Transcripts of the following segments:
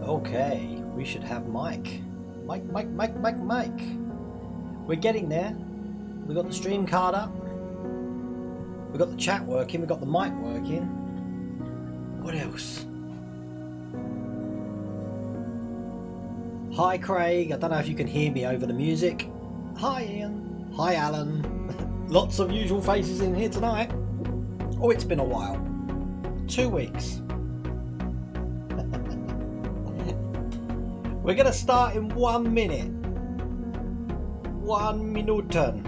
Okay, we should have Mike. Mike. We're getting there. We got the stream card up. We got the chat working. We got the mic working. What else? Hi, Craig. I don't know if you can hear me over the music. Hi, Ian. Hi, Alan. Lots of usual faces in here tonight. Oh, it's been a while. 2 weeks. We're going to start in 1 minute. 1 minuten.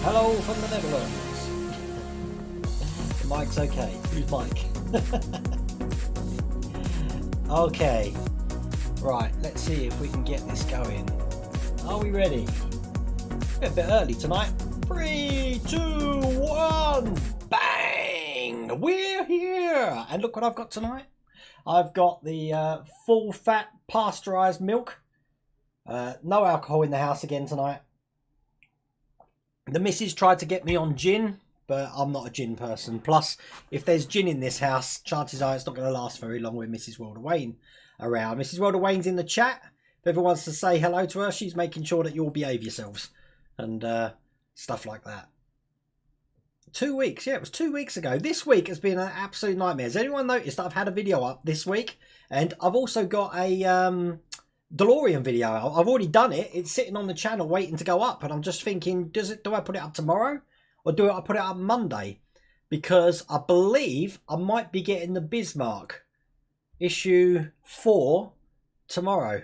Hello from the Netherlands. The mic's okay. Who's Mike? Okay. Right, let's see if we can get this going. Are we ready? We're a bit early tonight. 3, 2, 1, bang! We're here! And look what I've got tonight. I've got the full fat pasteurised milk. No alcohol in the house again tonight. The missus tried to get me on gin, but I'm not a gin person. Plus, if there's gin in this house, chances are it's not going to last very long with Mrs. Wilder Wayne around. Mrs. Wilder Wayne's in the chat. If everyone wants to say hello to her, she's making sure that you all behave yourselves and stuff like that. 2 weeks, yeah, it was 2 weeks ago. This week has been an absolute nightmare. Has anyone noticed that I've had a video up this week? And I've also got a DeLorean video. I've already done it. It's sitting on the channel waiting to go up. And I'm just thinking, do I put it up tomorrow? Or do I put it up Monday? Because I believe I might be getting the Bismarck issue 4 tomorrow.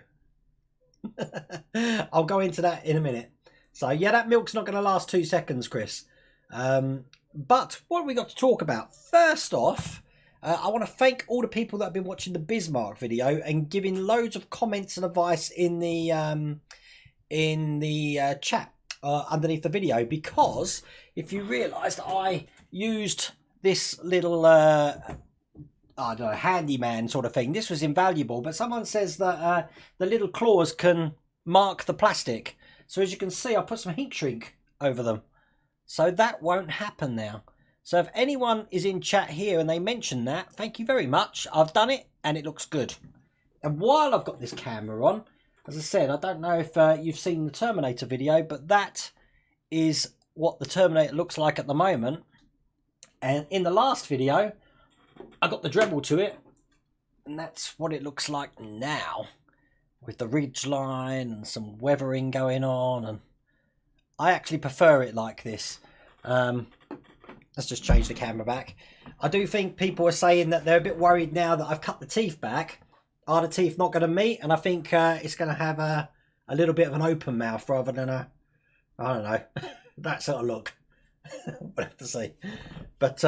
I'll go into that in a minute. So yeah, that milk's not going to last 2 seconds, Chris. But what have we got to talk about? First off, I want to thank all the people that have been watching the Bismarck video and giving loads of comments and advice in the chat underneath the video, because if you realised, I used this little I don't know, handyman sort of thing. This was invaluable, but someone says that the little claws can mark the plastic. So as you can see, I put some heat shrink over them. So that won't happen now. So if anyone is in chat here and they mention that, thank you very much. I've done it and it looks good. And while I've got this camera on, as I said, I don't know if you've seen the Terminator video, but that is what the Terminator looks like at the moment. And in the last video, I got the Dremel to it, and that's what it looks like now, with the ridge line and some weathering going on. And I actually prefer it like this. Let's just change the camera back. I do think people are saying that they're a bit worried now that I've cut the teeth back. Are the teeth not going to meet? And I think it's going to have a little bit of an open mouth rather than a, I don't know, that sort of look. We'll have to see. But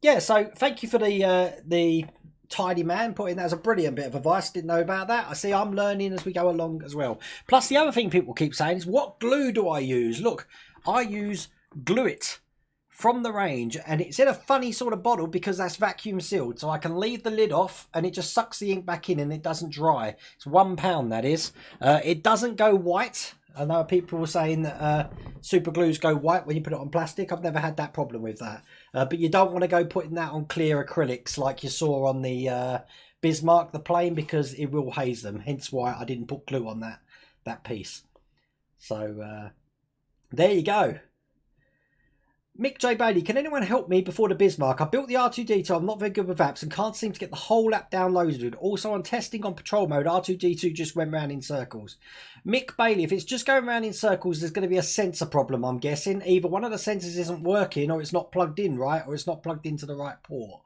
yeah, so thank you for the tidy man putting that as a brilliant bit of advice. Didn't know about that. I see I'm learning as we go along as well. Plus, the other thing people keep saying is, what glue do I use? Look, I use Glue It from the range, and it's in a funny sort of bottle because that's vacuum sealed, so I can leave the lid off and it just sucks the ink back in and it doesn't dry. It's £1, that is. It doesn't go white. I know people were saying that super glues go white when you put it on plastic. I've never had that problem with that. But you don't want to go putting that on clear acrylics like you saw on the Bismarck, the plane, because it will haze them. Hence why I didn't put glue on that piece. So there you go. Mick J. Bailey, can anyone help me before the Bismarck? I built the R2-D2, I'm not very good with apps and can't seem to get the whole app downloaded. Also, on testing on patrol mode, R2-D2 just went round in circles. Mick Bailey, if it's just going round in circles, there's going to be a sensor problem, I'm guessing. Either one of the sensors isn't working, or it's not plugged in right, or it's not plugged into the right port.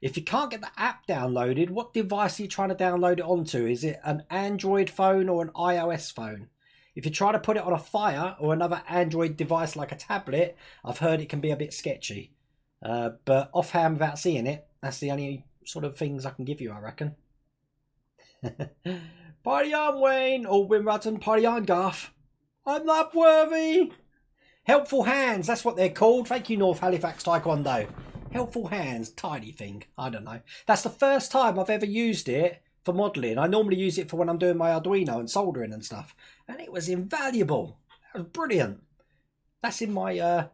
If you can't get the app downloaded, what device are you trying to download it onto? Is it an Android phone or an iOS phone? If you try to put it on a Fire or another Android device like a tablet, I've heard it can be a bit sketchy. But offhand, without seeing it, that's the only sort of things I can give you, I reckon. Party on, Wayne, or Wimratton, party on, Garth. I'm not worthy. Helpful hands, that's what they're called. Thank you, North Halifax Taekwondo. Helpful hands, tidy thing. I don't know. That's the first time I've ever used it for modelling. I normally use it for when I'm doing my Arduino and soldering and stuff. And it was invaluable. That was brilliant. That's in my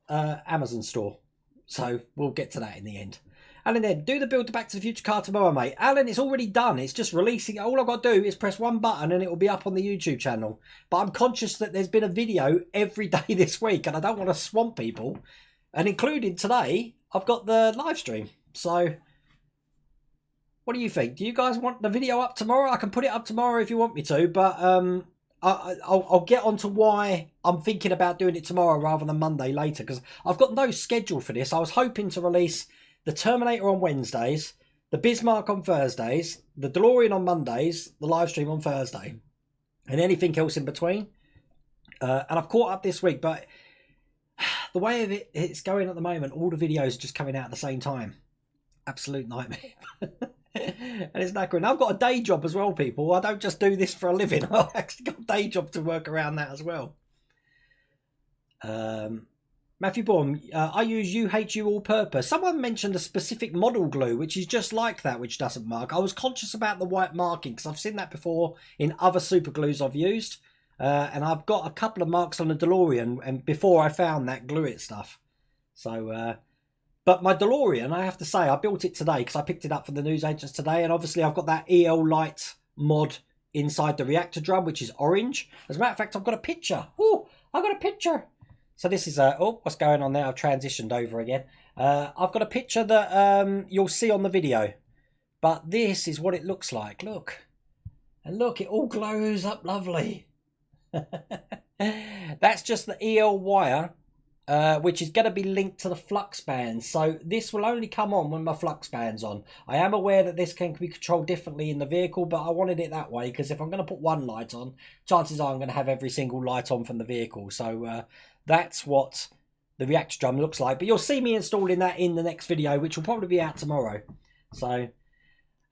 Amazon store. So we'll get to that in the end. Alan then, do the build to Back to the Future car tomorrow, mate. Alan, it's already done. It's just releasing. All I've got to do is press one button and it will be up on the YouTube channel. But I'm conscious that there's been a video every day this week and I don't want to swamp people. And including today, I've got the live stream. So what do you think? Do you guys want the video up tomorrow? I can put it up tomorrow if you want me to. But I'll get on to why I'm thinking about doing it tomorrow rather than Monday later. Because I've got no schedule for this. I was hoping to release the Terminator on Wednesdays, the Bismarck on Thursdays, the DeLorean on Mondays, the live stream on Thursday, and anything else in between. And I've caught up this week, but the way it's going at the moment, all the videos are just coming out at the same time. Absolute nightmare. And it's knackering. I've got a day job as well, people. I don't just do this for a living. I've actually got a day job to work around that as well. Matthew Baum, I use UHU all purpose. Someone mentioned a specific model glue, which is just like that, which doesn't mark. I was conscious about the white marking because I've seen that before in other super glues I've used. And I've got a couple of marks on the DeLorean and before I found that glue it stuff. So, but my DeLorean, I have to say, I built it today because I picked it up from the newsagents today. And obviously I've got that EL Light mod inside the reactor drum, which is orange. As a matter of fact, I've got a picture. Oh, I've got a picture. So this is, oh, what's going on there? I've transitioned over again. I've got a picture that you'll see on the video. But this is what it looks like. Look. And look, it all glows up lovely. That's just the EL wire, which is going to be linked to the flux bands. So this will only come on when my flux band's on. I am aware that this can be controlled differently in the vehicle, but I wanted it that way because if I'm going to put one light on, chances are I'm going to have every single light on from the vehicle. So that's what the reactor drum looks like. But you'll see me installing that in the next video, which will probably be out tomorrow. So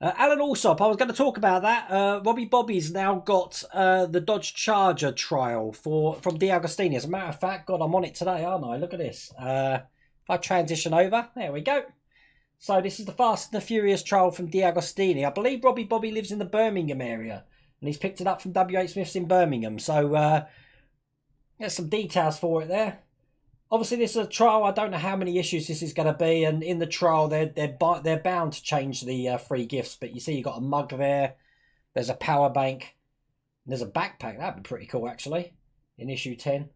Alan Allsop, I was going to talk about that. Robbie Bobby's now got the Dodge Charger trial from DeAgostini. As a matter of fact, God, I'm on it today, aren't I? Look at this. If I transition over, there we go. So this is the Fast and the Furious trial from DeAgostini. I believe Robbie Bobby lives in the Birmingham area, and he's picked it up from W.H. Smith's in Birmingham. So there's some details for it there. Obviously, this is a trial. I don't know how many issues this is going to be, and in the trial, they're bound to change the free gifts. But you see, you've got a mug there. There's a power bank. There's a backpack. That'd be pretty cool, actually, in issue 10.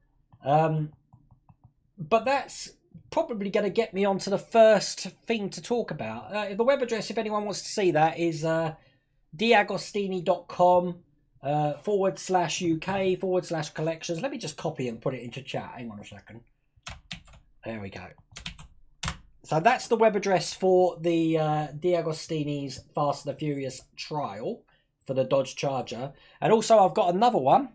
But that's probably going to get me onto the first thing to talk about. The web address, if anyone wants to see that, is deagostini.com /UK /collections. Let me just copy and put it into chat. Hang on a second. There we go. So that's the web address for the DeAgostini's Fast and the Furious trial for the Dodge Charger. And also I've got another one,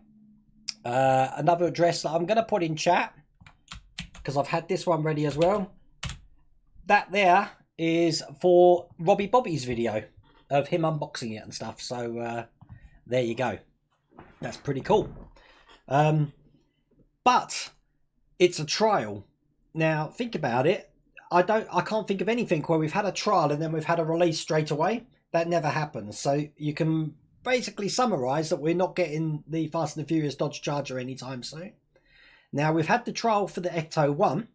another address that I'm going to put in chat because I've had this one ready as well. That there is for Robbie Bobby's video of him unboxing it and stuff. So there you go. That's pretty cool. But it's a trial. Now, think about it. I can't think of anything where we've had a trial and then we've had a release straight away. That never happens. So you can basically summarise that we're not getting the Fast and the Furious Dodge Charger anytime soon. Now, we've had the trial for the Ecto 1,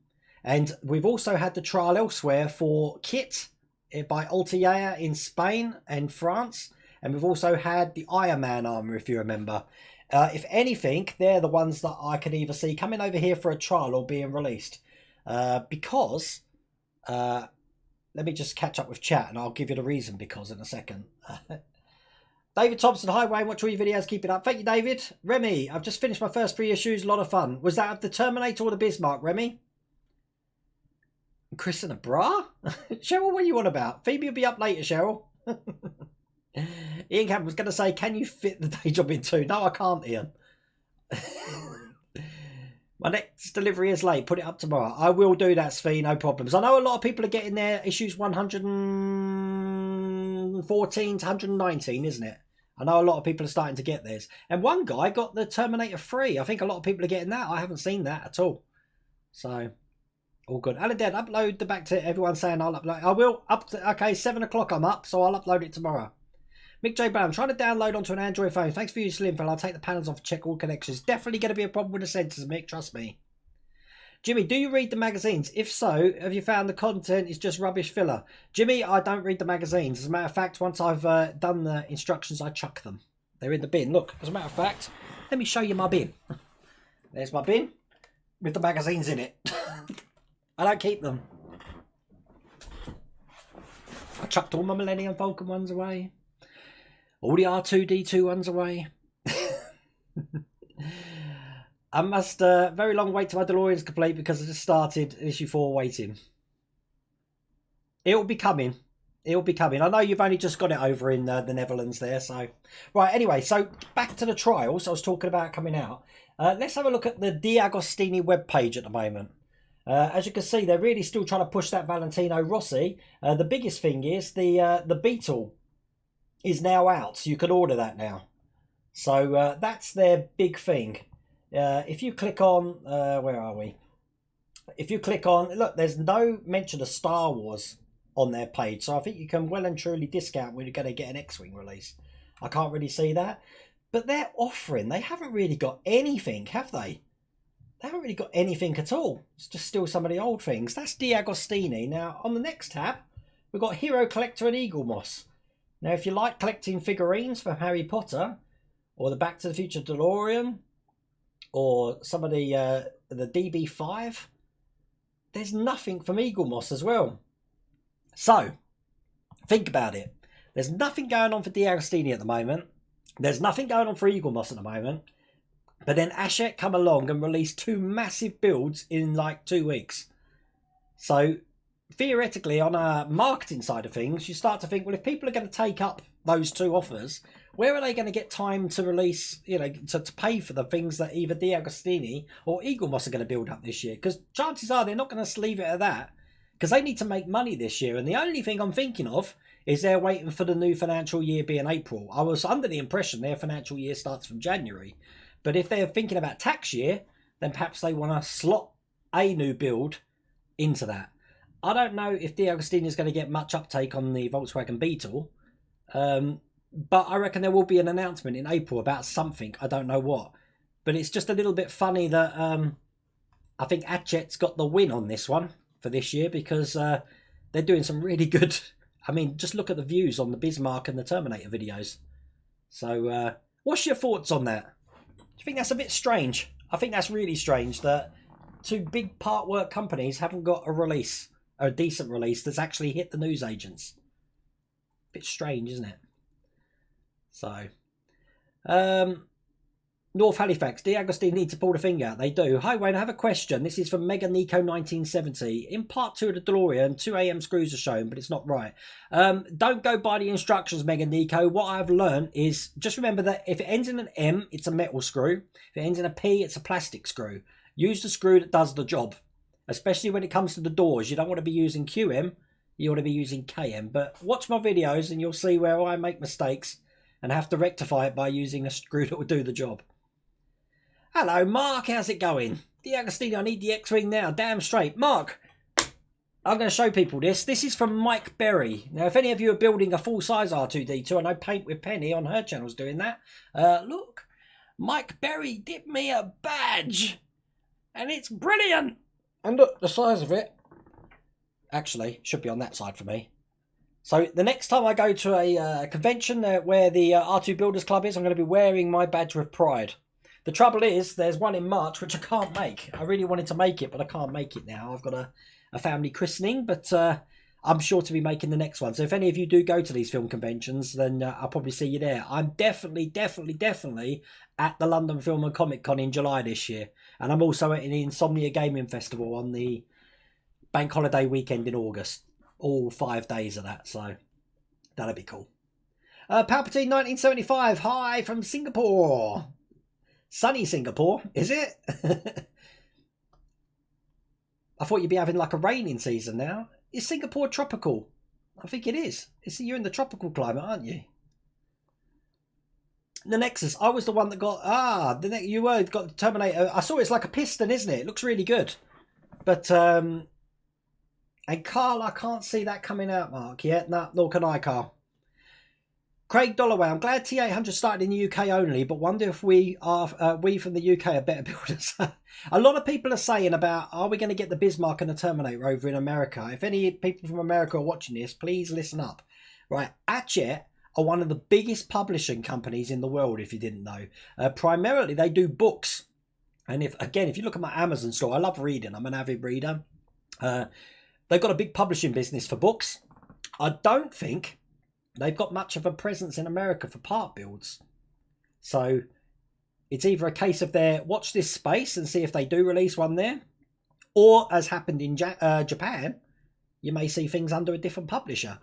and we've also had the trial elsewhere for Kit by Altair in Spain and France, and we've also had the Iron Man armour, if you remember. If anything, they're the ones that I can either see coming over here for a trial or being released. Because, let me just catch up with chat and I'll give you the reason because in a second. David Thompson, hi Wayne, watch all your videos, keep it up. Thank you, David. Remy, I've just finished my first 3 issues, a lot of fun. Was that of the Terminator or the Bismarck, Remy? Chris in a bra? Cheryl, what are you on about? Phoebe will be up later, Cheryl. Ian Campbell was going to say, can you fit the day job in 2? No, I can't, Ian. My next delivery is late. Put it up tomorrow. I will do that, Svi. No problems. I know a lot of people are getting their issues 114 to 119, isn't it? I know a lot of people are starting to get theirs. And one guy got the Terminator 3. I think a lot of people are getting that. I haven't seen that at all. So, all good. Alan Dead, upload the back to everyone saying I'll upload. I will. Okay, 7 o'clock I'm up, so I'll upload it tomorrow. Mick J. Brown, I'm trying to download onto an Android phone. Thanks for your slim file. I'll take the panels off and check all connections. Definitely going to be a problem with the sensors, Mick. Trust me. Jimmy, do you read the magazines? If so, have you found the content is just rubbish filler? Jimmy, I don't read the magazines. As a matter of fact, once I've done the instructions, I chuck them. They're in the bin. Look, as a matter of fact, let me show you my bin. There's my bin with the magazines in it. I don't keep them. I chucked all my Millennium Falcon ones away. All the R2-D2 ones away. I must very long wait till my DeLorean's complete because I just started issue 4 waiting. It'll be coming. It'll be coming. I know you've only just got it over in the Netherlands there. So, right, anyway, so back to the trials I was talking about coming out. Let's have a look at the D'Agostini webpage at the moment. As you can see, they're really still trying to push that Valentino Rossi. The biggest thing is the Beetle is now out, so you can order that now. So that's their big thing. If you click on, where are we? If you click on, look, there's no mention of Star Wars on their page. So I think you can well and truly discount when you're going to get an X-Wing release. I can't really see that. But they're offering, they haven't really got anything, have they? They haven't really got anything at all. It's just still some of the old things. That's D'Agostini. Now, on the next tab, we've got Hero Collector and Eaglemoss. Now, if you like collecting figurines from Harry Potter, or the Back to the Future DeLorean, or some of the DB5, there's nothing from Eaglemoss as well. So, think about it. There's nothing going on for D'Agostini at the moment. There's nothing going on for Eaglemoss at the moment. But then Hachette come along and release 2 massive builds in like 2 weeks. So, theoretically, on a marketing side of things, you start to think, well, if people are going to take up those 2 offers, where are they going to get time to release, you know, to pay for the things that either D'Agostini or Eaglemoss are going to build up this year? Because chances are they're not going to leave it at that, because they need to make money this year. And the only thing I'm thinking of is they're waiting for the new financial year being April. I was under the impression their financial year starts from January. But if they're thinking about tax year, then perhaps they want to slot a new build into that. I don't know if D'Agostini is going to get much uptake on the Volkswagen Beetle. But I reckon there will be an announcement in April about something. I don't know what. But it's just a little bit funny that I think Hachette's got the win on this one for this year, because they're doing some really good... I mean, just look at the views on the Bismarck and the Terminator videos. So what's your thoughts on that? Do you think that's a bit strange? I think that's really strange that 2 big part work companies haven't got a release, a decent release that's actually hit the newsagents. Bit strange, isn't it? So, North Halifax, D'Agostini need to pull the finger out. They do. Hi Wayne, I have a question. This is from Mega Nico 1970. In part 2 of the DeLorean, 2 AM screws are shown, but it's not right. Don't go by the instructions, Mega Nico. What I've learned is, just remember that if it ends in an M, it's a metal screw. If it ends in a P, it's a plastic screw. Use the screw that does the job. Especially when it comes to the doors. You don't want to be using QM. You want to be using KM. But watch my videos and you'll see where I make mistakes and have to rectify it by using a screw that will do the job. Hello, Mark. How's it going? D'Agostini, I need the X-Wing now. Damn straight. Mark, I'm going to show people this. This is from Mike Berry. Now, if any of you are building a full-size R2-D2, I know Paint with Penny on her channel's doing that. Look, Mike Berry did me a badge. And it's brilliant. And look, the size of it. Actually, should be on that side for me. So the next time I go to a convention where the R2 Builders Club is, I'm going to be wearing my badge with pride. The trouble is, there's one in March which I can't make. I really wanted to make it, but I can't make it now. I've got a family christening, but I'm sure to be making the next one. So if any of you do go to these film conventions, then I'll probably see you there. I'm definitely at the London Film and Comic Con in July this year. And I'm also at the Insomnia Gaming Festival on the bank holiday weekend in August. All 5 days of that, so that'll be cool. Palpatine 1975, hi from Singapore. Sunny Singapore, is it? I thought you'd be having like a raining season now. Is Singapore tropical? I think it is. You're in the tropical climate, aren't you? The Nexus, I was the one that got... you got the Terminator. I saw it's like a piston, isn't it? It looks really good. But, and Carl, I can't see that coming out, Mark, yet. No, nor can I, Carl. Craig Dolloway, I'm glad T800 started in the UK only, but wonder if we from the UK are better builders. A lot of people are saying about, are we going to get the Bismarck and the Terminator over in America? If any people from America are watching this, please listen up. Right, Hachette are one of the biggest publishing companies in the world, if you didn't know. Primarily, they do books. And if you look at my Amazon store, I love reading. I'm an avid reader. They've got a big publishing business for books. I don't think they've got much of a presence in America for part builds. So it's either a case of watch this space and see if they do release one there, or as happened in Japan, you may see things under a different publisher.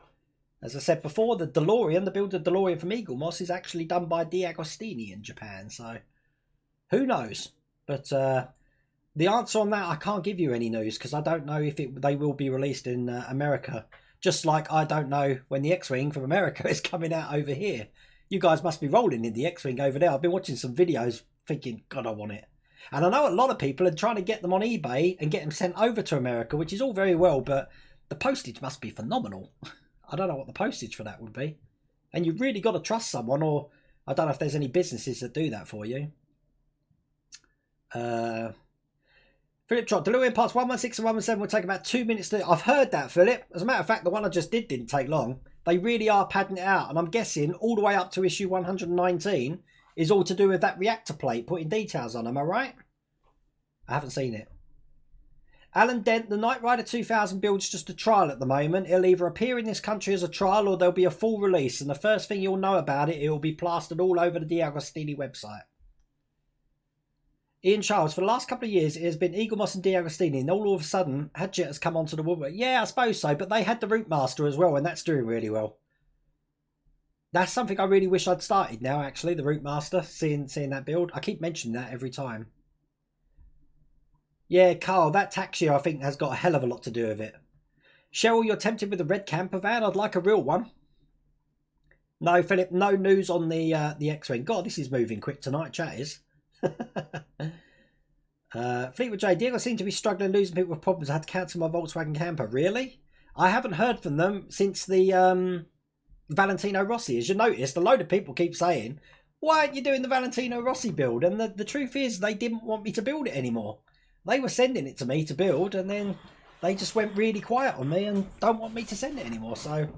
As I said before, the build of DeLorean from Eaglemoss is actually done by DeAgostini in Japan. So who knows? But the answer on that, I can't give you any news because I don't know if they will be released in America. Just like I don't know when the X-Wing from America is coming out over here. You guys must be rolling in the X-Wing over there. I've been watching some videos thinking, God, I want it. And I know a lot of people are trying to get them on eBay and get them sent over to America, which is all very well, but the postage must be phenomenal. I don't know what the postage for that would be. And you've really got to trust someone, or I don't know if there's any businesses that do that for you. Philip Trott, DeLorean parts 116 and 117 will take about 2 minutes to... I've heard that, Philip. As a matter of fact, the one I just didn't take long. They really are padding it out. And I'm guessing all the way up to issue 119 is all to do with that reactor plate, putting details on. Am I right? I haven't seen it. Alan Dent, the Knight Rider 2000 build's just a trial at the moment. It'll either appear in this country as a trial or there'll be a full release. And the first thing you'll know about it, it'll be plastered all over the DeAgostini website. Ian Charles, for the last couple of years, it has been Eaglemoss and DeAgostini, and all of a sudden, Hachette has come onto the woodwork. Yeah, I suppose so, but they had the Route Master as well, and that's doing really well. That's something I really wish I'd started now, actually, the Route Master, seeing that build. I keep mentioning that every time. Yeah, Carl, that tax year, I think, has got a hell of a lot to do with it. Cheryl, you're tempted with the red camper van? I'd like a real one. No, Philip, no news on the X-Wing. God, this is moving quick tonight, chat is. Fleetwood J, Diego seem to be struggling, losing people with problems. I had to cancel my Volkswagen camper. Really? I haven't heard from them since the Valentino Rossi. As you noticed, a load of people keep saying, why aren't you doing the Valentino Rossi build? And the truth is, they didn't want me to build it anymore. They were sending it to me to build, and then they just went really quiet on me and don't want me to send it anymore. So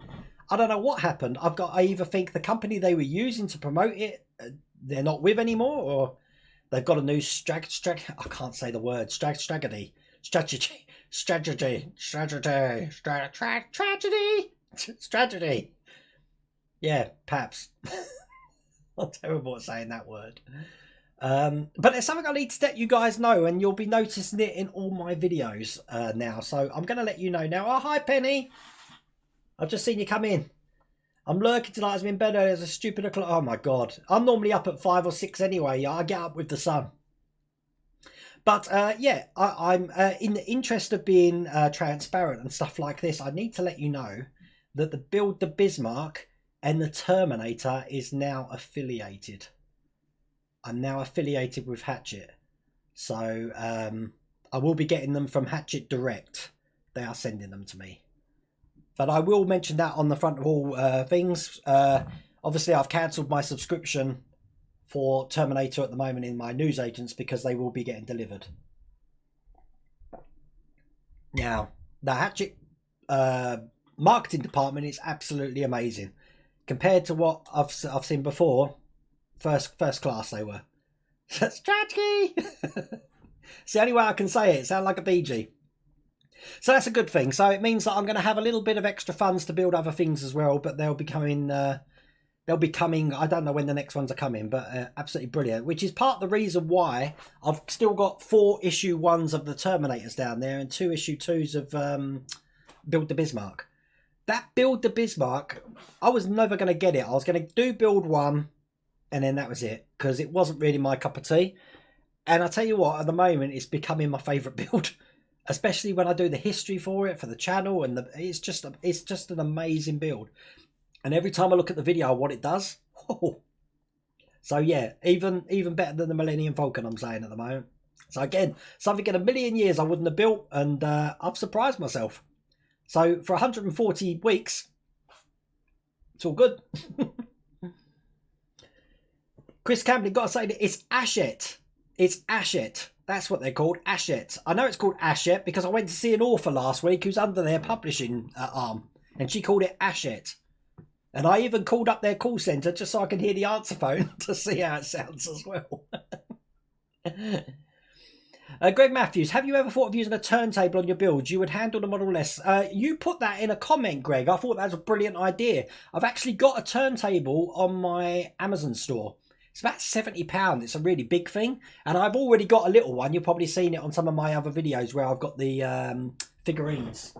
I don't know what happened. I either think the company they were using to promote it, they're not with anymore, or they've got a new I can't say the word. Strategy. Yeah, perhaps. I'm terrible at saying that word. But there's something I need to let you guys know, and you'll be noticing it in all my videos now. So I'm going to let you know now. Oh, hi, Penny. I've just seen you come in. I'm lurking tonight. I've been in bed early as a stupid o'clock. Oh, my God. I'm normally up at 5 or 6 anyway. I get up with the sun. But, yeah, I'm in the interest of being transparent and stuff like this, I need to let you know that the Build the Bismarck and the Terminator is now affiliated. I'm now affiliated with Hachette. So I will be getting them from Hachette Direct. They are sending them to me. But I will mention that on the front of all things. Obviously, I've cancelled my subscription for Terminator at the moment in my newsagents because they will be getting delivered. Now, the Hachette marketing department is absolutely amazing. Compared to what I've seen before, first class they were. Strategy! It's the only way I can say it. Sound like a BG. So that's a good thing. So it means that I'm going to have a little bit of extra funds to build other things as well, but they'll be coming. I don't know when the next ones are coming, but absolutely brilliant. Which is part of the reason why I've still got 4 issue 1s of the Terminators down there and 2 issue 2s of Build the Bismarck. That Build the Bismarck, I was never going to get it. I was going to do build 1, and then that was it, because it wasn't really my cup of tea. And I tell you what, at the moment, it's becoming my favourite build. Especially when I do the history for it, for the channel, and it's just an amazing build. And every time I look at the video, what it does, whoa. So yeah, even better than the Millennium Falcon, I'm saying at the moment. So again, something in a million years I wouldn't have built, and I've surprised myself. So for 140 weeks, it's all good. Chris Camden, got to say that it's Ashet. It's Ashet. That's what they're called, Ashet. I know it's called Ashet because I went to see an author last week who's under their publishing arm, and she called it Ashet. And I even called up their call centre just so I can hear the answer phone to see how it sounds as well. Greg Matthews, have you ever thought of using a turntable on your builds? You would handle the model less. You put that in a comment, Greg. I thought that was a brilliant idea. I've actually got a turntable on my Amazon store. It's about £70. It's a really big thing. And I've already got a little one. You've probably seen it on some of my other videos where I've got the figurines.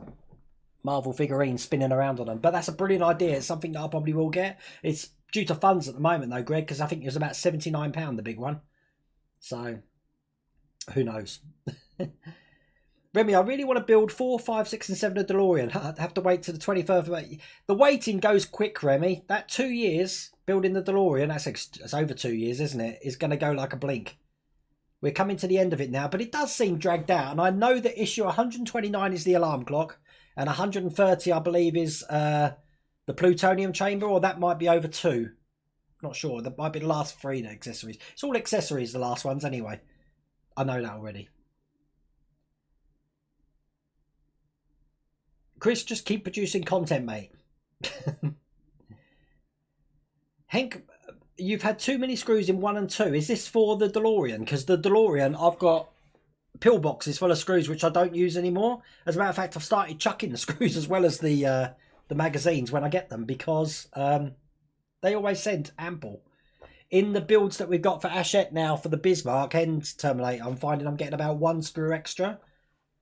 Marvel figurines spinning around on them. But that's a brilliant idea. It's something that I probably will get. It's due to funds at the moment though, Greg, because I think it was about £79, the big one. So, who knows? Remy, I really want to build 4, 5, 6 and 7 of DeLorean. I have to wait till the 23rd of May. The waiting goes quick, Remy. That 2 years building the DeLorean, that's over 2 years, isn't it? It's going to go like a blink. We're coming to the end of it now, but it does seem dragged out. And I know that issue 129 is the alarm clock. And 130, I believe, is the plutonium chamber, or that might be over 2. Not sure. That might be the last 3 accessories. It's all accessories, the last ones, anyway. I know that already. Chris, just keep producing content, mate. Hank, you've had too many screws in 1 and 2. Is this for the DeLorean? Because the DeLorean, I've got pillboxes full of screws which I don't use anymore. As a matter of fact, I've started chucking the screws as well as the magazines when I get them, because they always send ample. In the builds that we've got for Ashet now for the Bismarck and Terminator, I'm finding I'm getting about 1 screw extra.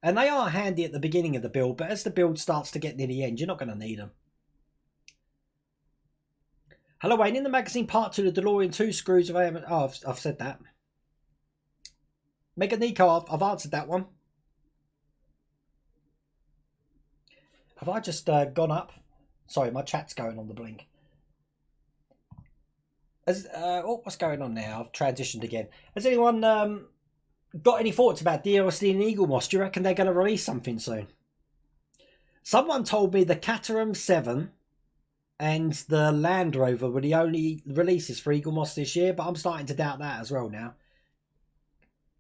And they are handy at the beginning of the build, but as the build starts to get near the end, you're not going to need them. Hello, Wayne. In the magazine part 2, the DeLorean 2 screws of AM. Oh, I've said that. Mega Nico, I've answered that one. Have I just gone up? Sorry, my chat's going on the blink. What's going on now? I've transitioned again. Has anyone got any thoughts about DLC and Eaglemoss? Do you reckon they're going to release something soon? Someone told me the Caterham 7 and the Land Rover were the only releases for Eaglemoss this year, but I'm starting to doubt that as well now.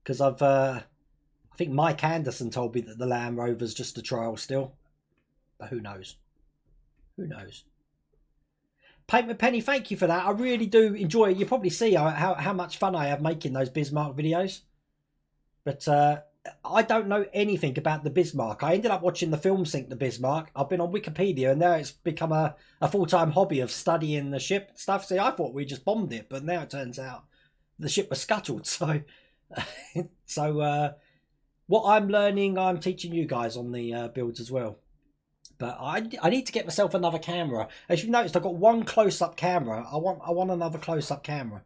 Because I think Mike Anderson told me that the Land Rover's just a trial still. But who knows? Who knows? Paper Penny, thank you for that. I really do enjoy it. You probably see how much fun I have making those Bismarck videos. But I don't know anything about the Bismarck. I ended up watching the film sink the Bismarck. I've been on Wikipedia and now it's become a full-time hobby of studying the ship stuff. See, I thought we just bombed it, but now it turns out the ship was scuttled. So, what I'm learning, I'm teaching you guys on the builds as well. But I need to get myself another camera. As you've noticed, I've got one close-up camera. I want another close-up camera.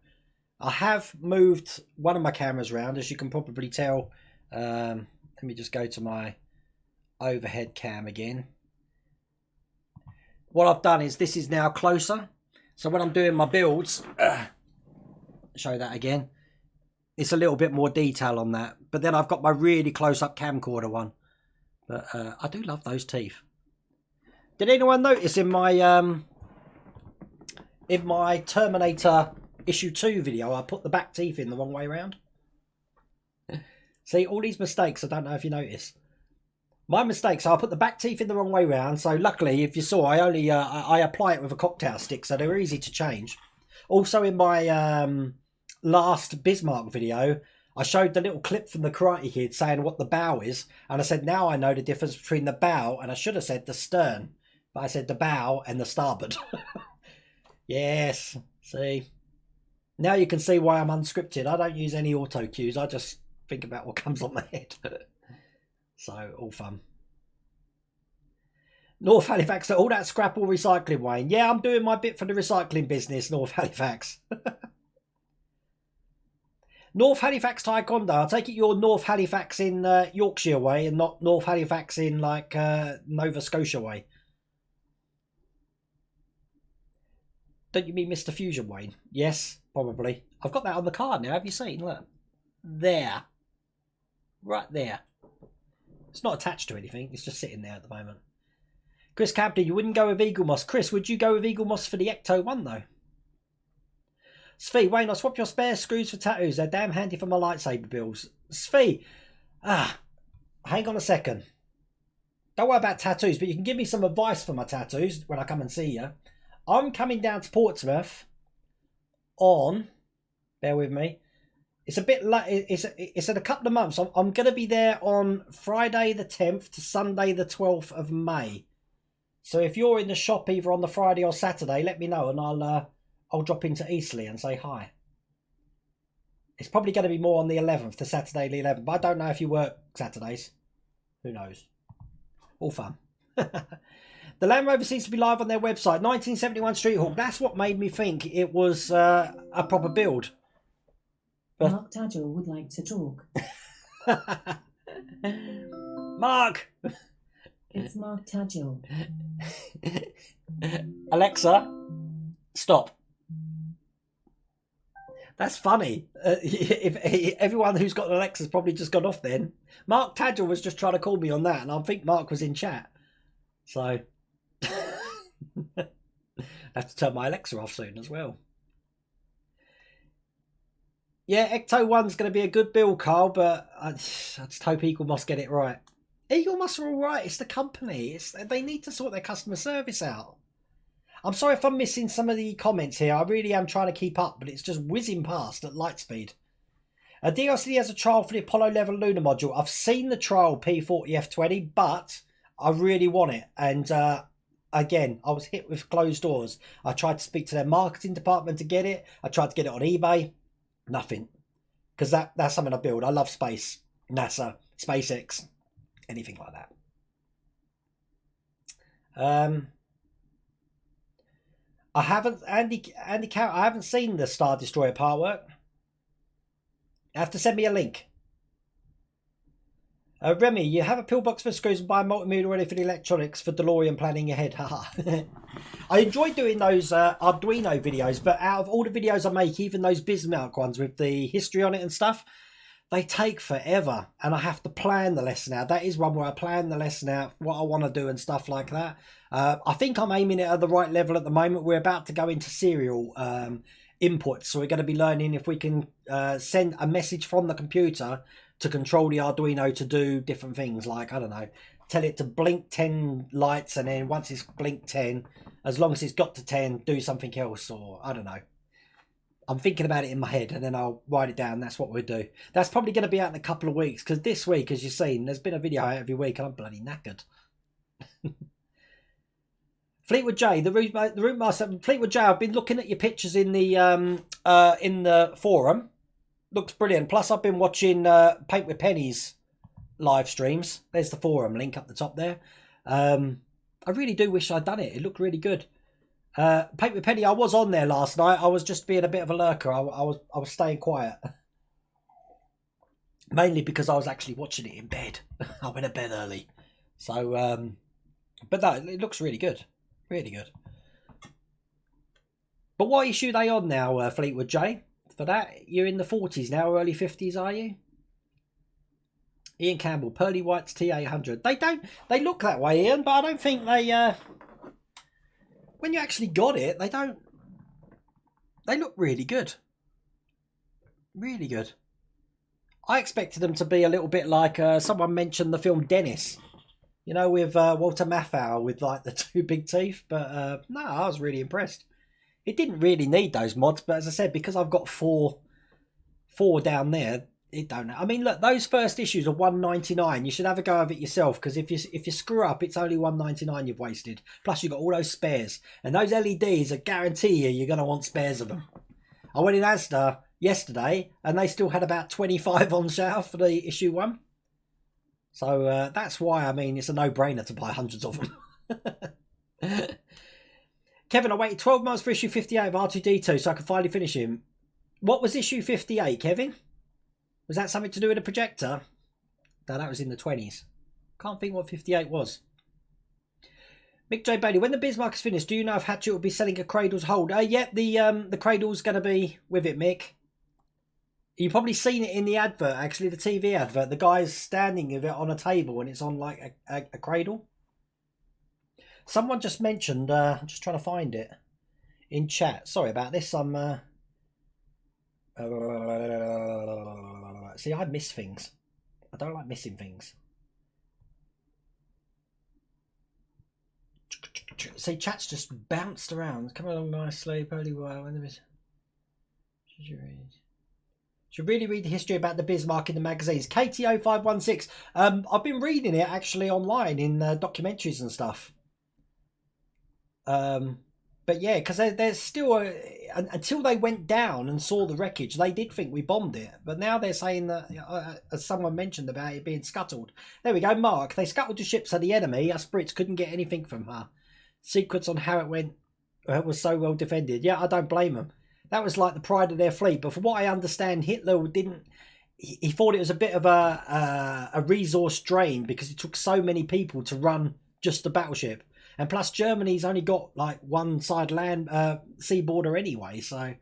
I have moved one of my cameras around, as you can probably tell. Let me just go to my overhead cam again. What I've done is this is now closer. So when I'm doing my builds, show that again. It's a little bit more detail on that. But then I've got my really close-up camcorder one. But I do love those teeth. Did anyone notice in my Terminator issue 2 video, I put the back teeth in the wrong way around? See, all these mistakes, I don't know if you notice. My mistakes, I put the back teeth in the wrong way round. So luckily, if you saw, I apply it with a cocktail stick, so they're easy to change. Also in my last Bismarck video, I showed the little clip from the Karate Kid saying what the bow is. And I said, now I know the difference between the bow, and I should have said the stern. But I said the bow and the starboard. Yes, see. Now you can see why I'm unscripted. I don't use any auto cues. I just think about what comes on my head. So, all fun. North Halifax, all that scrap or recycling, Wayne. Yeah, I'm doing my bit for the recycling business, North Halifax. North Halifax Taekwondo. I take it you're North Halifax in Yorkshire way and not North Halifax in like Nova Scotia way. Don't you mean Mr. Fusion, Wayne? Yes, probably. I've got that on the card now. Have you seen? Look. There. Right there. It's not attached to anything. It's just sitting there at the moment. Chris Campbell, you wouldn't go with Eaglemoss. Chris, would you go with Eaglemoss for the Ecto 1, though? Svi, Wayne, I'll swap your spare screws for tattoos. They're damn handy for my lightsaber builds. Svi, hang on a second. Don't worry about tattoos, but you can give me some advice for my tattoos when I come and see you. I'm coming down to Portsmouth on, bear with me, it's a bit late, it's in a couple of months. I'm going to be there on Friday the 10th to Sunday the 12th of May. So if you're in the shop either on the Friday or Saturday, let me know and I'll drop into Eastleigh and say hi. It's probably going to be more on the 11th to Saturday the 11th, but I don't know if you work Saturdays. Who knows? All fun. The Land Rover seems to be live on their website. 1971 Street Hawk. That's what made me think it was a proper build. But... Mark Tadgell would like to talk. Mark! It's Mark Tadgell. Alexa, stop. That's funny. If everyone who's got an Alexa's probably just gone off then. Mark Tadgell was just trying to call me on that, and I think Mark was in chat. So, I have to turn my Alexa off soon as well. Yeah, Ecto 1's going to be a good build, Carl, but I just hope Eaglemoss get it right. Eaglemoss are all right. It's the company. They need to sort their customer service out. I'm sorry if I'm missing some of the comments here. I really am trying to keep up, but it's just whizzing past at light speed. DLC has a trial for the Apollo level lunar module. I've seen the trial P40F20, but I really want it. And again, I was hit with closed doors. I tried to speak to their marketing department to get it. I tried to get it on eBay. Nothing. Because that's something I build. I love space. NASA, SpaceX, anything like that. I haven't, Andy Cow, I haven't seen the Star Destroyer part work. You have to send me a link. Remy, you have a pillbox for screws and buy a multimeter ready for the electronics for DeLorean planning ahead. I enjoy doing those Arduino videos, but out of all the videos I make, even those Bismarck ones with the history on it and stuff, they take forever and I have to plan the lesson out. That is one where I plan the lesson out, what I want to do and stuff like that. I think I'm aiming it at the right level at the moment. We're about to go into serial inputs. So we're going to be learning if we can send a message from the computer to control the Arduino to do different things. Like, I don't know, tell it to blink 10 lights and then once it's blinked 10, as long as it's got to 10, do something else, or I don't know. I'm thinking about it in my head and then I'll write it down. That's what we'll do. That's probably going to be out in a couple of weeks because this week, as you've seen, there's been a video out every week and I'm bloody knackered. Fleetwood J, the route master. Fleetwood J, I've been looking at your pictures in the forum. Looks brilliant. Plus, I've been watching Paint with Pennies live streams. There's the forum link up the top there. I really do wish I'd done it. It looked really good. Paint with Penny, I was on there last night. I was just being a bit of a lurker. I was staying quiet. Mainly because I was actually watching it in bed. I went to bed early. So, but no, it looks really good. Really good. But what issue are they on now, Fleetwood J? For that, you're in the 40s now, early 50s, are you? Ian Campbell, Pearly White's T800. They look that way, Ian, but I don't think they, when you actually got it, they look really good. Really good. I expected them to be a little bit like, someone mentioned the film Dennis. You know, with Walter Matthau with like the two big teeth. But no, I was really impressed. It didn't really need those mods, but as I said, because I've got four down there, it don't. I mean, look, those first issues are $1.99. You should have a go of it yourself because if you screw up, it's only $1.99 you've wasted. Plus, you've got all those spares, and those LEDs, I guarantee you're going to want spares of them. I went in Asda yesterday, and they still had about 25 on shelf for the issue 1. So that's why, I mean, it's a no-brainer to buy hundreds of them. Kevin, I waited 12 months for issue 58 of R2-D2 so I could finally finish him. What was issue 58, Kevin? Was that something to do with a projector? No, that was in the 20s. Can't think what 58 was. Mick J. Bailey, when the Bismarck is finished, do you know if Hatchet will be selling a Cradle's hold? Yeah, the Cradle's going to be with it, Mick. You've probably seen it in the advert, actually, the TV advert. The guy's standing with it on a table and it's on like a cradle. Someone just mentioned, I'm just trying to find it in chat. Sorry about this. I'm See, I miss things. I don't like missing things. See, chat's just bounced around. Come along nicely, early while. Should you read? Should really read the history about the Bismarck in the magazines. KTO516. I've been reading it actually online in documentaries and stuff. But yeah, because there's still until they went down and saw the wreckage, they did think we bombed it. But now they're saying that, as someone mentioned about it being scuttled. There we go, Mark. They scuttled the ship so the enemy, us Brits, couldn't get anything from her. Secrets on how it went was so well defended. Yeah, I don't blame them. That was like the pride of their fleet. But from what I understand, Hitler didn't. He thought it was a bit of a resource drain because it took so many people to run just the battleship. And plus, Germany's only got like one side land sea border anyway, so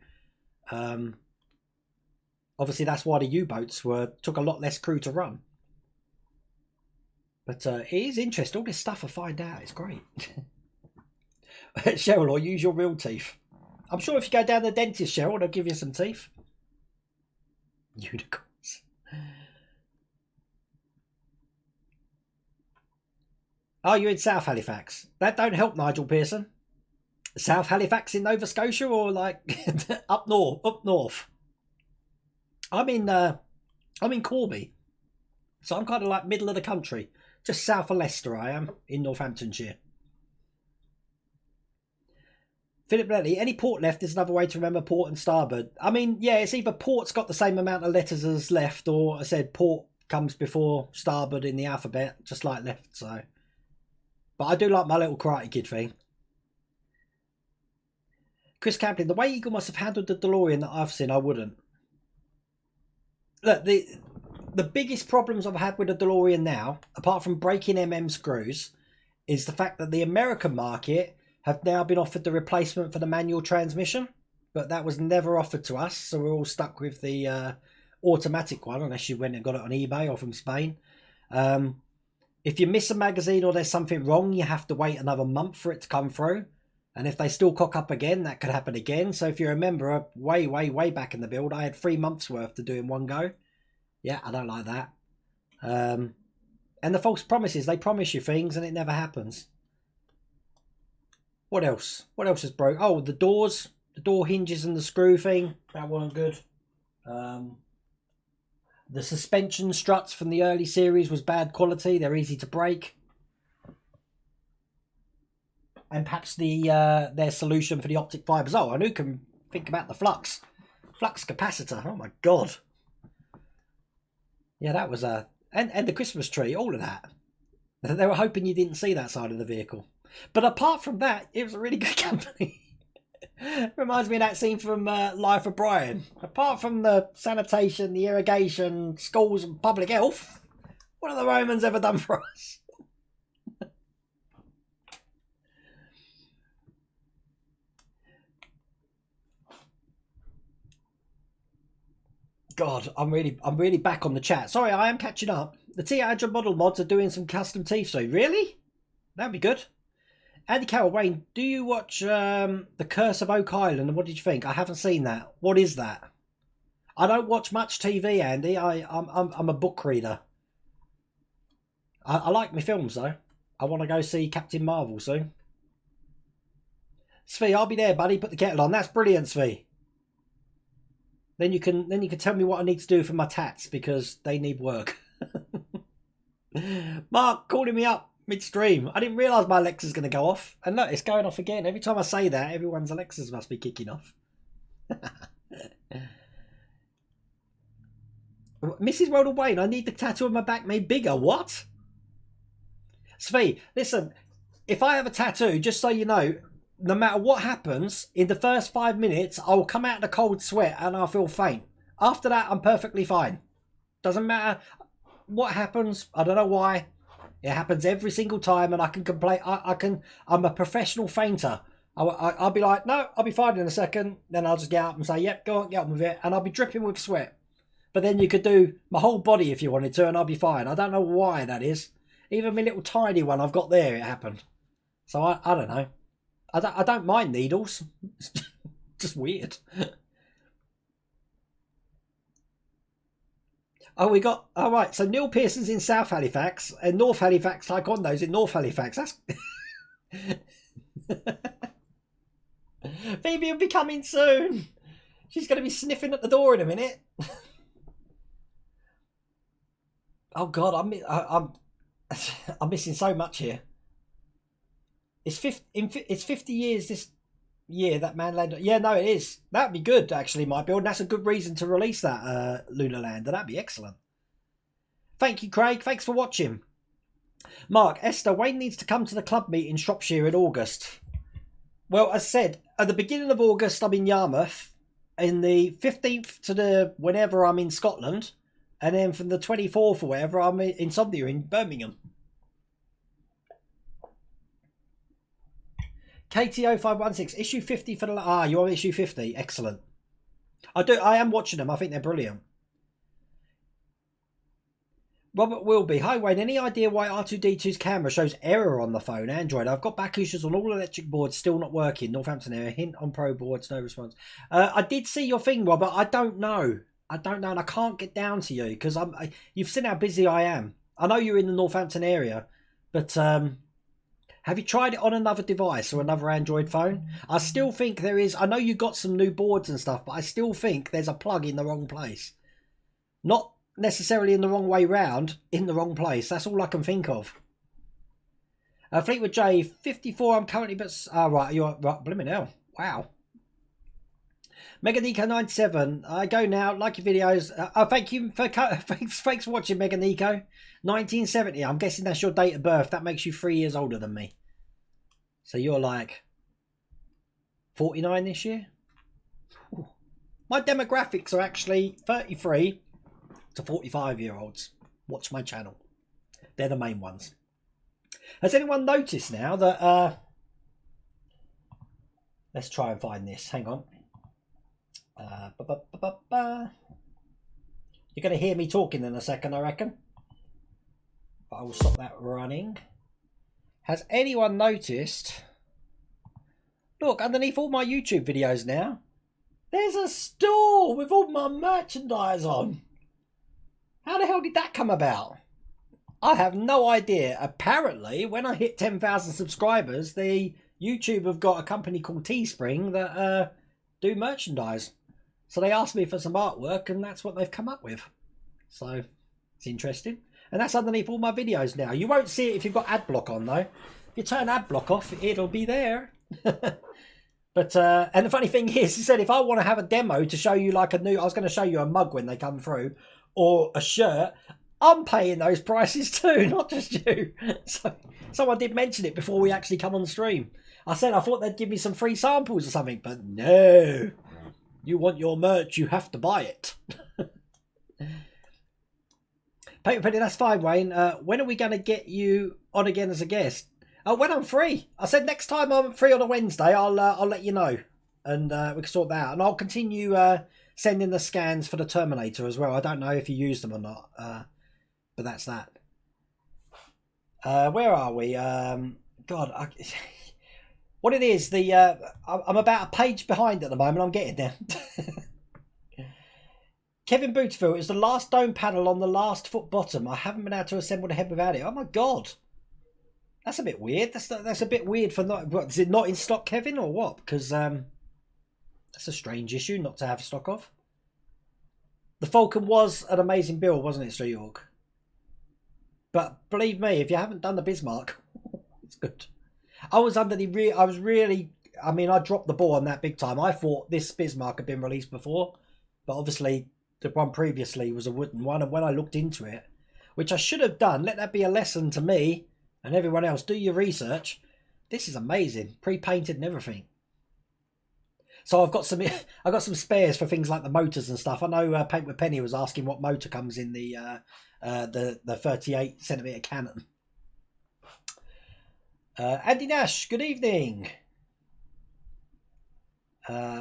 obviously that's why the U-boats took a lot less crew to run. But it is interesting. All this stuff I find out, it's great. Cheryl, or use your real teeth. I'm sure if you go down the dentist, Cheryl, they'll give you some teeth. Unicorns. Oh, you're in South Halifax. That don't help, Nigel Pearson. South Halifax in Nova Scotia, or like up north? Up north. I'm in Corby, so I'm kind of like middle of the country, just south of Leicester. I am in Northamptonshire. Philip Bentley, any port left is another way to remember port and starboard. I mean, yeah, it's either port's got the same amount of letters as left, or I said port comes before starboard in the alphabet, just like left. So, but I do like my little Karate Kid thing. Chris Camplin, the way Eagle must have handled the DeLorean that I've seen, I wouldn't. Look, the biggest problems I've had with the DeLorean now, apart from breaking screws, is the fact that the American market have now been offered the replacement for the manual transmission, but that was never offered to us, so we're all stuck with the automatic one, unless you went and got it on eBay or from Spain. If you miss a magazine or there's something wrong, you have to wait another month for it to come through, and if they still cock up again, that could happen again. So if you remember, way back in the build, I had 3 months worth to do in one go. Yeah, I don't like that. And the false promises, they promise you things and it never happens. What else? What else is broke? Oh, the doors, the door hinges and the screw thing. That wasn't good. The suspension struts from the early series was bad quality. They're easy to break. And perhaps their solution for the optic fibers. Oh, and who can think about the flux capacitor? Oh my god. Yeah, that was and the Christmas tree, all of that. They were hoping you didn't see that side of the vehicle. But apart from that, it was a really good company. Reminds me of that scene from Life of Brian. Apart from the sanitation, the irrigation, schools and public health, what have the Romans ever done for us? God, I'm really back on the chat. Sorry, I am catching up. The T800 model mods are doing some custom teeth, so really? That'd be good. Andy Carroll, Wayne, do you watch The Curse of Oak Island, and what did you think? I haven't seen that. What is that? I don't watch much TV, Andy. I'm a book reader. I like my films though. I want to go see Captain Marvel soon. Svi, I'll be there, buddy. Put the kettle on. That's brilliant, Svi. Then you can tell me what I need to do for my tats, because they need work. Mark calling me up midstream. I didn't realise my Alexa's going to go off. And look, it's going off again. Every time I say that, everyone's Alexas must be kicking off. Mrs. Ronald Wayne, I need the tattoo on my back made bigger. What? Svi, listen, if I have a tattoo, just so you know, no matter what happens, in the first 5 minutes, I'll come out in a cold sweat and I'll feel faint. After that, I'm perfectly fine. Doesn't matter what happens. I don't know why. It happens every single time, and I can complain. I'm a professional fainter. I'll be like, no, I'll be fine in a second. Then I'll just get up and say, yep, go on, get on with it. And I'll be dripping with sweat. But then you could do my whole body if you wanted to, and I'll be fine. I don't know why that is. Even my little tiny one I've got there, it happened. So I don't know. I don't mind needles. It's just weird. Oh, we got. All right. So Neil Pearson's in South Halifax and North Halifax Taekwondo's in North Halifax. That's. Phoebe will be coming soon. She's going to be sniffing at the door in a minute. Oh God, I'm missing so much here. It's 50 years this year that man landed. Yeah, no, it is. That'd be good actually, my build. And that's a good reason to release that Lunar Lander. That'd be excellent. Thank you, Craig. Thanks for watching. Mark, Esther, Wayne needs to come to the club meet in Shropshire in August. Well, as I said, at the beginning of August, I'm in Yarmouth. In the 15th to the whenever I'm in Scotland. And then from the 24th or whatever, I'm in Somnia in Birmingham. KTO516, issue 50 for the... you're on issue 50. Excellent. I am watching them. I think they're brilliant. Robert Wilby, hi Wayne, any idea why R2-D2's camera shows error on the phone? Android, I've got back issues on all electric boards, still not working. Northampton area, hint on Pro boards, no response. I did see your thing, Robert. I don't know. And I can't get down to you because you've seen how busy I am. I know you're in the Northampton area, but have you tried it on another device or another Android phone? I still think there is. I know you got some new boards and stuff, but I still think there's a plug in the wrong place. Not necessarily in the wrong way round, in the wrong place. That's all I can think of. Fleetwood J, 54. I'm currently, but right, you're right. Blimmin' hell! Wow. Meganico 97. I go now. Like your videos. Thank you for thanks for watching, Meganico. 1970. I'm guessing that's your date of birth. That makes you 3 years older than me. So you're like 49 this year. Ooh. My demographics are actually 33 to 45-year-olds. Watch my channel. They're the main ones. Has anyone noticed now that... let's try and find this. Hang on. You're going to hear me talking in a second, I reckon. But I will stop that running. Has anyone noticed... Look, underneath all my YouTube videos now, there's a store with all my merchandise on. How the hell did that come about? I have no idea. Apparently, when I hit 10,000 subscribers, the YouTube have got a company called Teespring that do merchandise. So they asked me for some artwork, and that's what they've come up with. So it's interesting. And that's underneath all my videos now. You won't see it if you've got ad block on, though. If you turn ad block off, it'll be there. But and the funny thing is, he said if I want to have a demo to show you like a new, I was going to show you a mug when they come through, or a shirt, I'm paying those prices too, not just you. So someone did mention it before we actually come on the stream. I said I thought they'd give me some free samples or something, but no. You want your merch, you have to buy it. Paper Penny, that's fine, Wayne. When are we going to get you on again as a guest? When I'm free. I said next time I'm free on a Wednesday, I'll let you know, and we can sort that out. And I'll continue sending the scans for the Terminator as well. I don't know if you use them or not, but that's that. Where are we? God, what it is, I'm about a page behind at the moment. I'm getting there. Kevin Bootsville, is the last dome panel on the last foot bottom. I haven't been able to assemble the head without it. Oh my God. That's a bit weird. That's a bit weird for not... What, is it not in stock, Kevin, or what? Because that's a strange issue not to have stock of. The Falcon was an amazing build, wasn't it, Street Hawk? But believe me, if you haven't done the Bismarck, it's good. I was under the... I was really... I mean, I dropped the ball on that big time. I thought this Bismarck had been released before. But obviously, the one previously was a wooden one. And when I looked into it, which I should have done, let that be a lesson to me and everyone else, do your research. This is amazing, pre-painted and everything. So I've got some spares for things like the motors and stuff. I know Paint with Penny was asking what motor comes in the 38cm Canon. Andy Nash, good evening.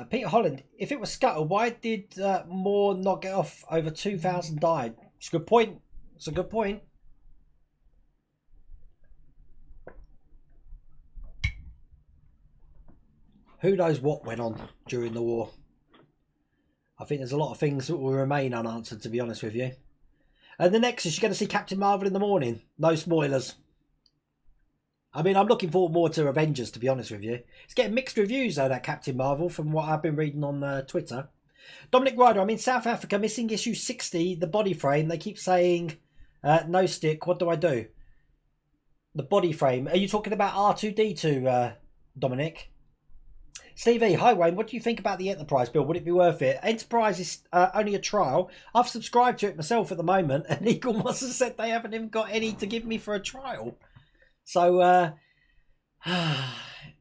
Peter Holland, if it was Scuttle, why did Moore not get off? Over 2,000 died. It's a good point. It's a good point. Who knows what went on during the war? I think there's a lot of things that will remain unanswered, to be honest with you. And the next is you're going to see Captain Marvel in the morning. No spoilers. I mean, I'm looking forward more to Avengers, to be honest with you. It's getting mixed reviews, though, that Captain Marvel, from what I've been reading on Twitter. Dominic Ryder, I'm in South Africa, missing issue 60, the body frame. They keep saying, no stick, what do I do? The body frame. Are you talking about R2-D2, Dominic? Steve E, hi Wayne, what do you think about the Enterprise build? Would it be worth it? Enterprise is only a trial. I've subscribed to it myself at the moment, and Eagle must have said they haven't even got any to give me for a trial. So,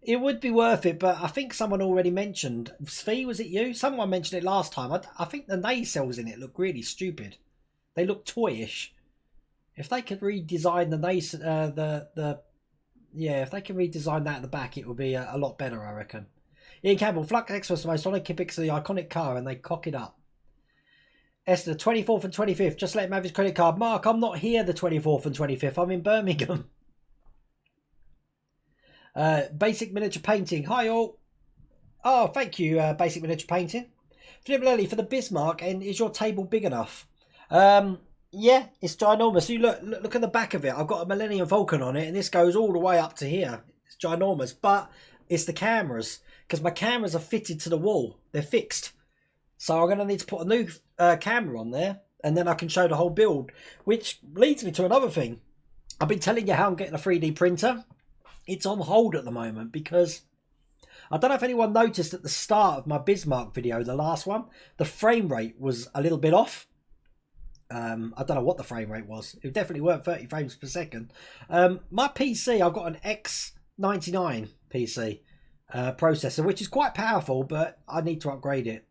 it would be worth it, but I think someone already mentioned, Svi, was it you? Someone mentioned it last time. I think the nacelles in it look really stupid. They look toyish. If they could redesign if they could redesign that at the back, it would be a lot better, I reckon. Ian Campbell, Flux X was the most Olympics of the iconic car, and they cock it up. Esther, 24th and 25th, just let him have his credit card. Mark, I'm not here the 24th and 25th, I'm in Birmingham. Basic Miniature Painting, hi all. Oh, thank you, Basic Miniature Painting. Philip Lilly, for the Bismarck, and is your table big enough? Yeah, it's ginormous. You look at the back of it. I've got a Millennium Falcon on it, and this goes all the way up to here. It's ginormous, but it's the cameras, because my cameras are fitted to the wall. They're fixed. So I'm going to need to put a new camera on there, and then I can show the whole build, which leads me to another thing. I've been telling you how I'm getting a 3D printer. It's on hold at the moment because I don't know if anyone noticed at the start of my Bismarck video, the last one, the frame rate was a little bit off. I don't know what the frame rate was. It definitely weren't 30 frames per second. My PC, I've got an X99 PC processor, which is quite powerful, but I need to upgrade it.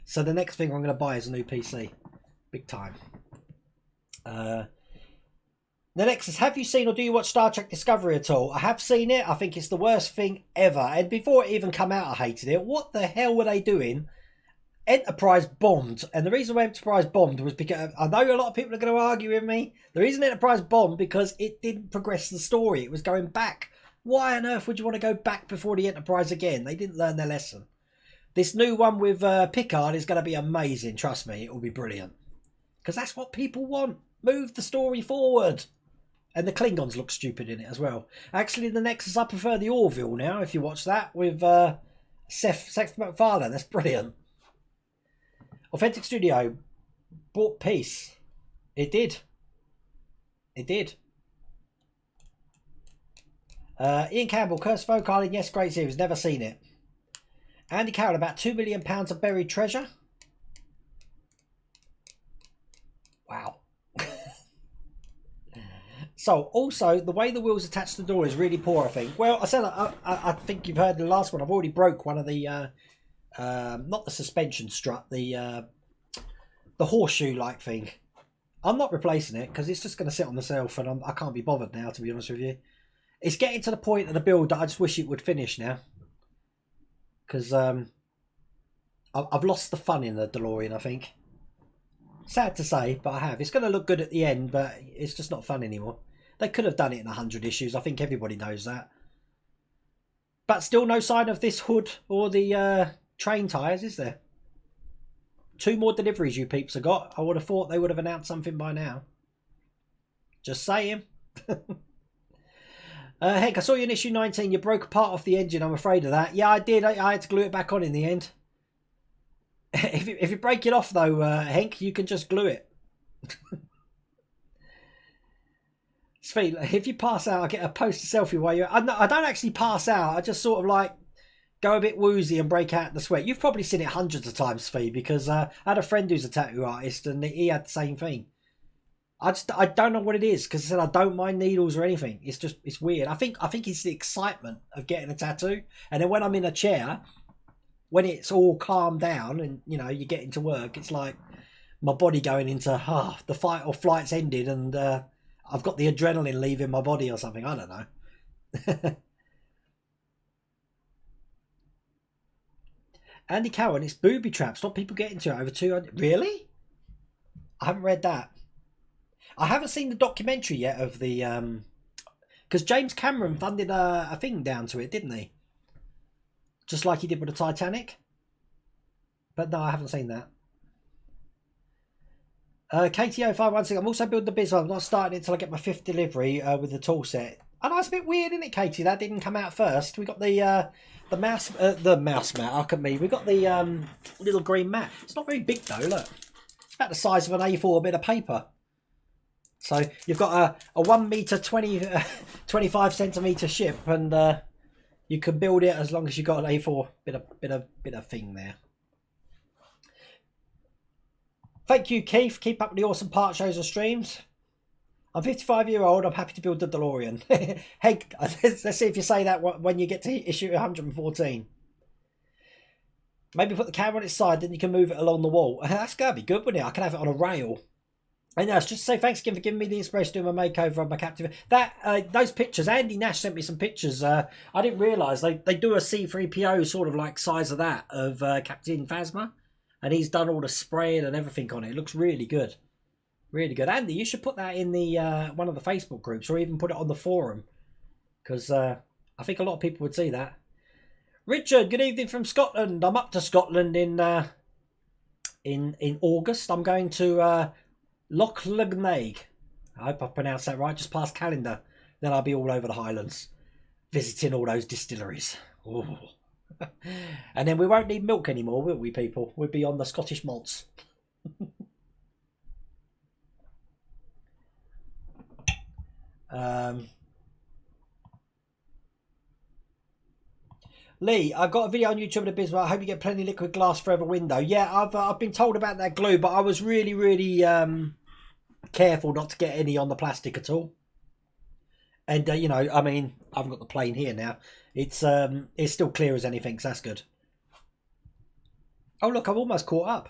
So the next thing I'm going to buy is a new PC. Big time. The next is, have you seen or do you watch Star Trek Discovery at all? I have seen it. I think it's the worst thing ever. And before it even came out, I hated it. What the hell were they doing? Enterprise bombed. And the reason why Enterprise bombed was because, I know a lot of people are going to argue with me. The reason Enterprise bombed because it didn't progress the story. It was going back. Why on earth would you want to go back before the Enterprise again? They didn't learn their lesson. This new one with Picard is going to be amazing. Trust me, it will be brilliant. Because that's what people want. Move the story forward. And the Klingons look stupid in it as well. Actually, the Nexus, I prefer the Orville now, if you watch that, with Seth MacFarlane. That's brilliant. Authentic Studio bought peace. It did. It did. Ian Campbell, Curse Folk Island, yes, great series. Never seen it. Andy Carroll, about £2 million of buried treasure. Wow. So, also, the way the wheels attach to the door is really poor, I think. Well, I said, I think you've heard the last one. I've already broke one of the, not the suspension strut, the horseshoe-like thing. I'm not replacing it, because it's just going to sit on the shelf, and I can't be bothered now, to be honest with you. It's getting to the point of the build that I just wish it would finish now. Because I've lost the fun in the DeLorean, I think. Sad to say, but I have. It's going to look good at the end, but it's just not fun anymore. They could have done it in 100 issues. I think everybody knows that. But still no sign of this hood or the train tyres, is there? 2 more deliveries you peeps have got. I would have thought they would have announced something by now. Just saying. Heck, I saw you in issue 19. You broke a part off the engine. I'm afraid of that. Yeah, I did. I had to glue it back on in the end. If you break it off, though, Henk, you can just glue it. Sweet. If you pass out, I get a poster selfie while you're... I don't actually pass out. I just sort of like go a bit woozy and break out in the sweat. You've probably seen it hundreds of times, Fee, because I had a friend who's a tattoo artist and he had the same thing. I don't know what it is, because I said I don't mind needles or anything. It's weird. I think it's the excitement of getting a tattoo, and then when I'm in a chair, when it's all calmed down and you know you get into work, it's like my body going into the fight or flight's ended, and I've got the adrenaline leaving my body or something. I don't know. Andy Cowan, it's booby traps. Stop people getting to it over 200. Really? I haven't read that. I haven't seen the documentary yet of the because James Cameron funded a thing down to it, didn't he? Just like he did with the Titanic. But no, I haven't seen that. KTO516. I'm also building the Bismarck. I'm not starting it until I get my 5th delivery with the tool set. And that's a bit weird, isn't it, Katie? That didn't come out first. We got the mouse mat. Look at me. We got the little green mat. It's not very big though. Look, it's about the size of an A4 bit of paper. So you've got a 1 meter 25 centimeter ship, and you can build it as long as you've got an A4 bit of thing there. Thank you, Keith. Keep up the awesome part shows and streams. I'm 55-year-old. I'm happy to build the DeLorean. Hey, let's see if you say that when you get to issue 114. Maybe put the camera on its side, then you can move it along the wall. That's going to be good, wouldn't it? I can have it on a rail. And just to say thanks again for giving me the inspiration to do my makeover of my captive. Those pictures, Andy Nash sent me some pictures. I didn't realise they do a C3PO sort of like size of that of Captain Phasma. And he's done all the spraying and everything on it. It looks really good. Really good. Andy, you should put that in the one of the Facebook groups, or even put it on the forum. Because I think a lot of people would see that. Richard, good evening from Scotland. I'm up to Scotland in August. I'm going to Loch Lugnaig. I hope I pronounced that right. Just past Calendar. Then I'll be all over the Highlands, visiting all those distilleries. Ooh. And then we won't need milk anymore, will we, people? We'll be on the Scottish malts. Lee, I've got a video on YouTube of the Bismarck. I hope you get plenty of liquid glass forever window. Yeah, I've been told about that glue, but I was really careful not to get any on the plastic at all. And you know, I mean, I've got the plane here now. It's still clear as anything, so that's good. Oh look, I'm almost caught up.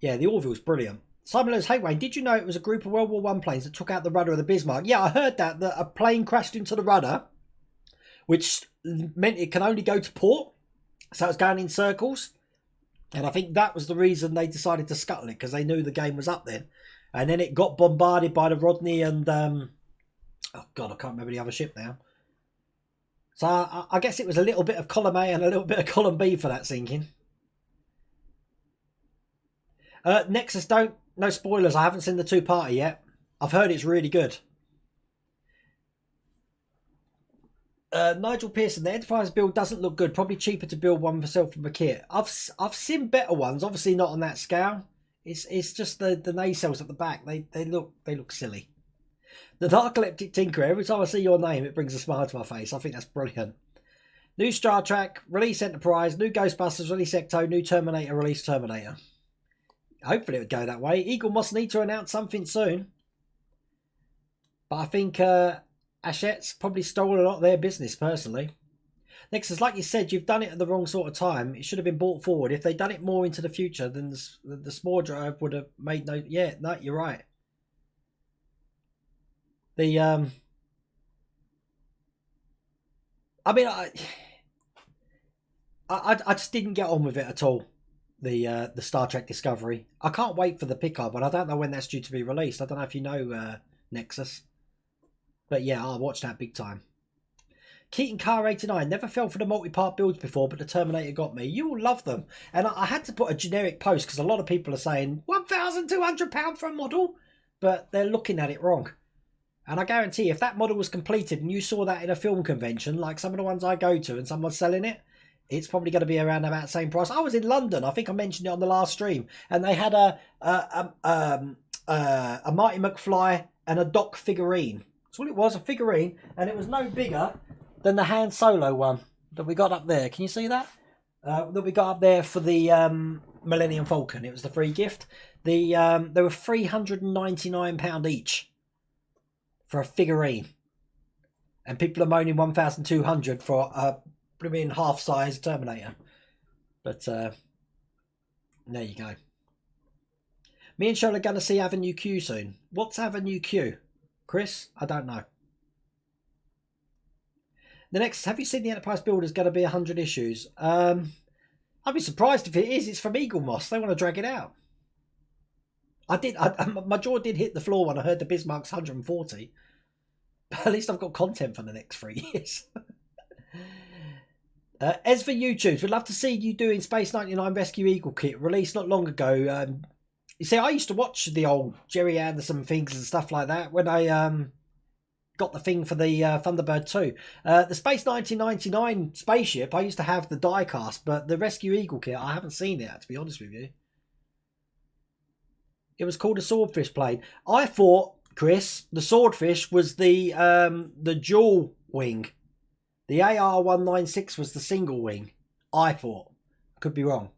Yeah, the Orville's brilliant. Simon Lewis, hey Wayne, did you know it was a group of World War I planes that took out the rudder of the Bismarck? Yeah, I heard that a plane crashed into the rudder, which meant it can only go to port, so it's going in circles. And I think that was the reason they decided to scuttle it, because they knew the game was up then. And then it got bombarded by the Rodney and oh god, I can't remember the other ship now. So I guess it was a little bit of column A and a little bit of column B for that sinking. Nexus, no spoilers. I haven't seen the two-parter yet. I've heard it's really good. Nigel Pearson, the Enterprise build doesn't look good. Probably cheaper to build one myself from a kit. I've seen better ones. Obviously not on that scale. It's just the nacelles at the back. They look silly. The Narcoleptic Tinker. Every time I see your name, it brings a smile to my face. I think that's brilliant. New Star Trek, release Enterprise. New Ghostbusters, release Ecto. New Terminator, release Terminator. Hopefully it would go that way. Eagle must need to announce something soon. But I think Hachette's probably stole a lot of their business, personally. Nexus, like you said, you've done it at the wrong sort of time. It should have been brought forward. If they'd done it more into the future, then the Spore Drive would have made no... Yeah, no, you're right. The... I mean, I just didn't get on with it at all. The Star Trek Discovery. I can't wait for the Picard, but I don't know when that's due to be released. I don't know if you know, Nexus. But yeah, I'll watch that big time. Keaton Car 89. Never fell for the multi-part builds before, but the Terminator got me. You will love them. And I had to put a generic post because a lot of people are saying £1,200 for a model, but they're looking at it wrong. And I guarantee if that model was completed and you saw that in a film convention, like some of the ones I go to, and someone's selling it, it's probably going to be around about the same price. I was in London. I think I mentioned it on the last stream, and they had a Marty McFly and a Doc figurine. That's all it was, a figurine, and it was no bigger than the Han Solo one that we got up there. Can you see that? That we got up there for the Millennium Falcon. It was the free gift. They were £399 each for a figurine, and people are moaning 1,200 for a blooming half-size Terminator. But there you go. Me and Cheryl are going to see Avenue Q soon. What's Avenue Q? Chris? I don't know. The next, have you seen the Enterprise build is going to be 100 issues? I'd be surprised if it is. It's from Eagle Moss. They want to drag it out. My jaw did hit the floor when I heard the Bismarck's 140. But at least I've got content for the next 3 years. As for YouTubes, we'd love to see you doing Space 99 Rescue Eagle kit released not long ago. You see, I used to watch the old Jerry Anderson things and stuff like that when I got the thing for the Thunderbird 2. The Space 1999 spaceship, I used to have the die cast, but the Rescue Eagle kit, I haven't seen it, to be honest with you. It was called a Swordfish plane. I thought, Chris, the Swordfish was the dual wing. The AR-196 was the single wing. I thought. Could be wrong.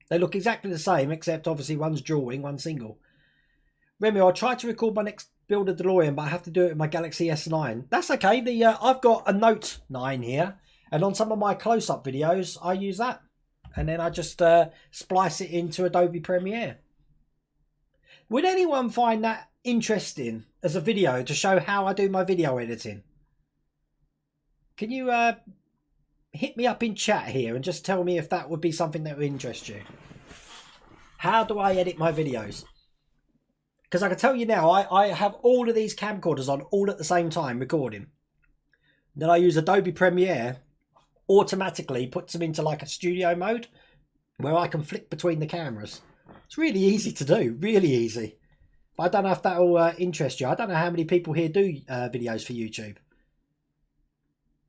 They look exactly the same, except obviously one's dual wing, one's single. Remy, I'll try to record my next build of DeLorean, but I have to do it with my Galaxy S9. That's okay. I've got a Note 9 here, and on some of my close-up videos, I use that. And then I just splice it into Adobe Premiere. Would anyone find that interesting as a video to show how I do my video editing? Can you hit me up in chat here and just tell me if that would be something that would interest you? How do I edit my videos? Because I can tell you now, I have all of these camcorders on all at the same time recording. Then I use Adobe Premiere, automatically puts them into like a studio mode where I can flick between the cameras. It's really easy to do, really easy. But I don't know if that will interest you. I don't know how many people here do videos for YouTube.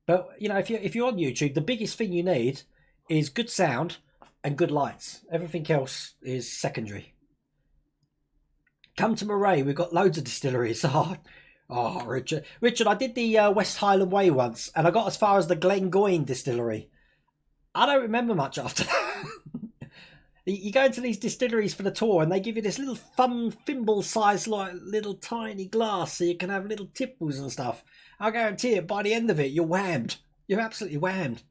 But, you know, if you're on YouTube, the biggest thing you need is good sound and good lights. Everything else is secondary. Come to Moray. We've got loads of distilleries. Oh, Richard. Richard, I did the West Highland Way once, and I got as far as the Glengoyne distillery. I don't remember much after that. You go into these distilleries for the tour, and they give you this little thimble-sized, like, little tiny glass, so you can have little tipples and stuff. I guarantee it, by the end of it, you're whammed. You're absolutely whammed.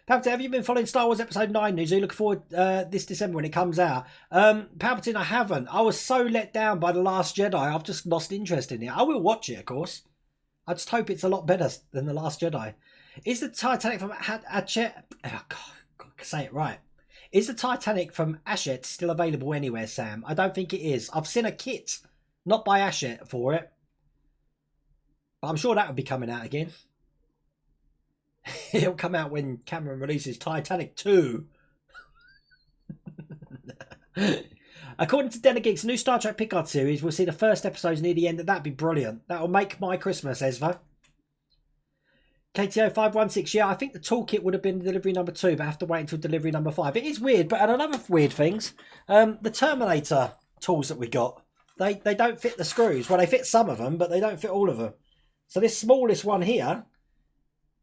Palpatine, have you been following Star Wars Episode 9 news? Are you looking forward this December when it comes out? Palpatine, I haven't. I was so let down by The Last Jedi, I've just lost interest in it. I will watch it, of course. I just hope it's a lot better than The Last Jedi. Is the Titanic from Hachette... Oh, God, say it right. Is the Titanic from Hachette still available anywhere, Sam? I don't think it is. I've seen a kit, not by Hachette, for it. But I'm sure that would be coming out again. It'll come out when Cameron releases Titanic 2. According to Denegeek's new Star Trek Picard series, we'll see the first episodes near the end. That'd be brilliant. That'll make my Christmas, Ezra. KTO 516, yeah, I think the toolkit would have been delivery number 2, but I have to wait until delivery number 5. It is weird, but another weird things, the Terminator tools that we got, they don't fit the screws. Well, they fit some of them, but they don't fit all of them. So this smallest one here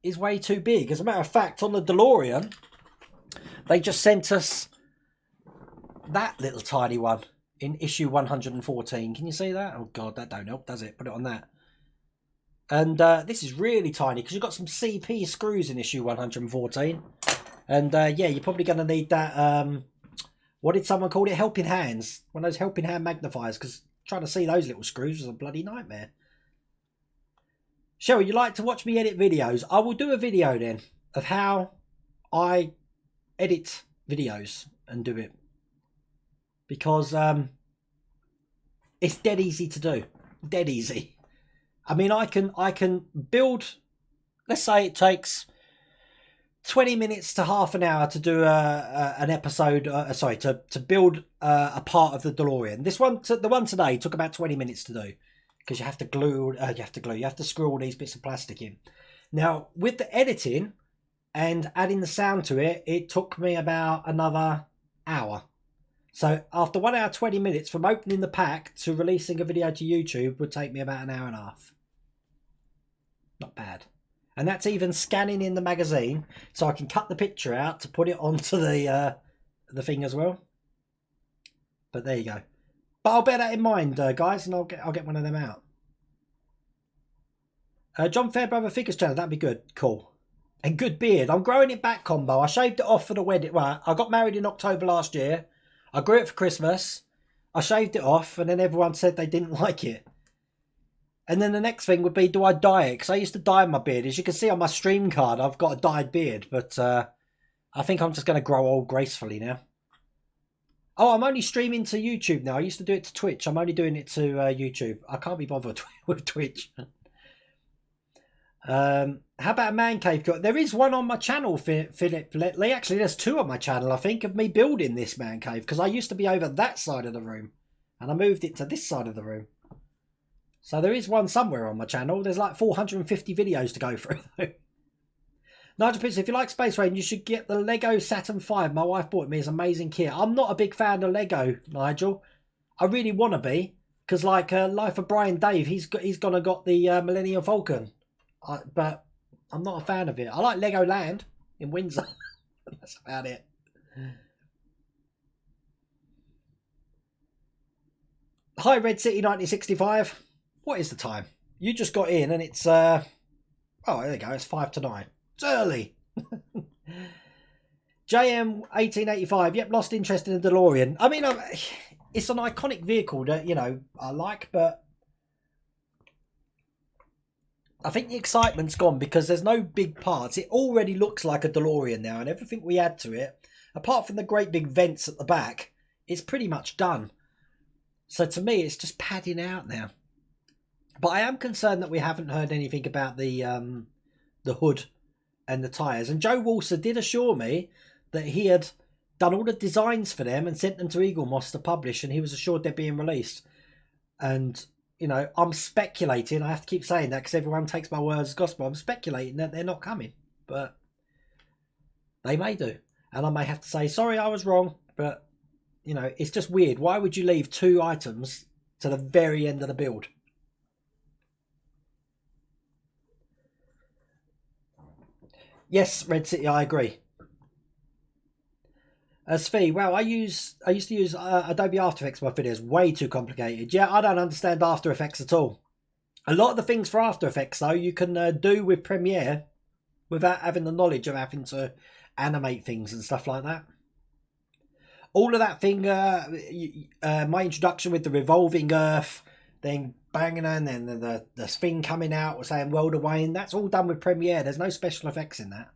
is way too big. As a matter of fact, on the DeLorean, they just sent us that little tiny one in issue 114. Can you see that? Oh, God, that don't help, does it? Put it on that. And this is really tiny because you've got some CP screws in issue 114. And yeah, you're probably going to need that, what did someone call it? Helping hands. One of those helping hand magnifiers, because trying to see those little screws was a bloody nightmare. Cheryl, you like to watch me edit videos? I will do a video then of how I edit videos and do it. Because it's dead easy to do. Dead easy. I mean, I can build, let's say it takes 20 minutes to half an hour to do an episode, to build a part of the DeLorean. This one, the one today, took about 20 minutes to do because you have to screw all these bits of plastic in. Now, with the editing and adding the sound to it, it took me about another hour. So after 1 hour, 20 minutes from opening the pack to releasing a video to YouTube would take me about an hour and a half. Not bad. And that's even scanning in the magazine, so I can cut the picture out to put it onto the thing as well. But there you go. But I'll bear that in mind, guys, and I'll get one of them out. John Fairbrother Figures channel, that'd be good. Cool. And good beard. I'm growing it back, Combo. I shaved it off for the wedding. Well, I got married in October last year. I grew it for Christmas. I shaved it off, and then everyone said they didn't like it. And then the next thing would be, do I dye it? Because I used to dye my beard. As you can see on my stream card, I've got a dyed beard. But I think I'm just going to grow old gracefully now. Oh, I'm only streaming to YouTube now. I used to do it to Twitch. I'm only doing it to YouTube. I can't be bothered with Twitch. How about a man cave? There is one on my channel, Philip Lee. Actually, there's two on my channel, I think, of me building this man cave, because I used to be over that side of the room and I moved it to this side of the room. So there is one somewhere on my channel. There's like 450 videos to go through though. Nigel Pitts, if you like Space Rain, you should get the Lego Saturn V. My wife bought me. It's amazing kit. I'm not a big fan of Lego, Nigel. I really want to be, because like Life of Brian Dave, he's gonna got the Millennium Falcon, but I'm not a fan of it. I like Legoland in Windsor. That's about it. Hi, Red City 1965. What is the time? You just got in and it's oh, there you go. It's 5 to 9. It's early. JM 1885. Yep, lost interest in the DeLorean. I mean, it's an iconic vehicle that, you know, I like, but I think the excitement's gone because there's no big parts. It already looks like a DeLorean now, and everything we add to it, apart from the great big vents at the back, it's pretty much done. So to me, it's just padding out now. But I am concerned that we haven't heard anything about the hood and the tyres. And Joe Walser did assure me that he had done all the designs for them and sent them to Eaglemoss to publish, and he was assured they're being released. And, you know, I'm speculating. I have to keep saying that because everyone takes my words as gospel. I'm speculating that they're not coming, but they may do. And I may have to say, sorry, I was wrong. But, you know, it's just weird. Why would you leave two items to the very end of the build? Yes, Red City, I agree. Svi, wow, I used to use Adobe After Effects for my videos. Way too complicated. Yeah, I don't understand After Effects at all. A lot of the things for After Effects, though, you can do with Premiere without having the knowledge of having to animate things and stuff like that. All of that thing, my introduction with the revolving earth, then banging and then the thing coming out saying World of Wayne, that's all done with Premiere. There's no special effects in that.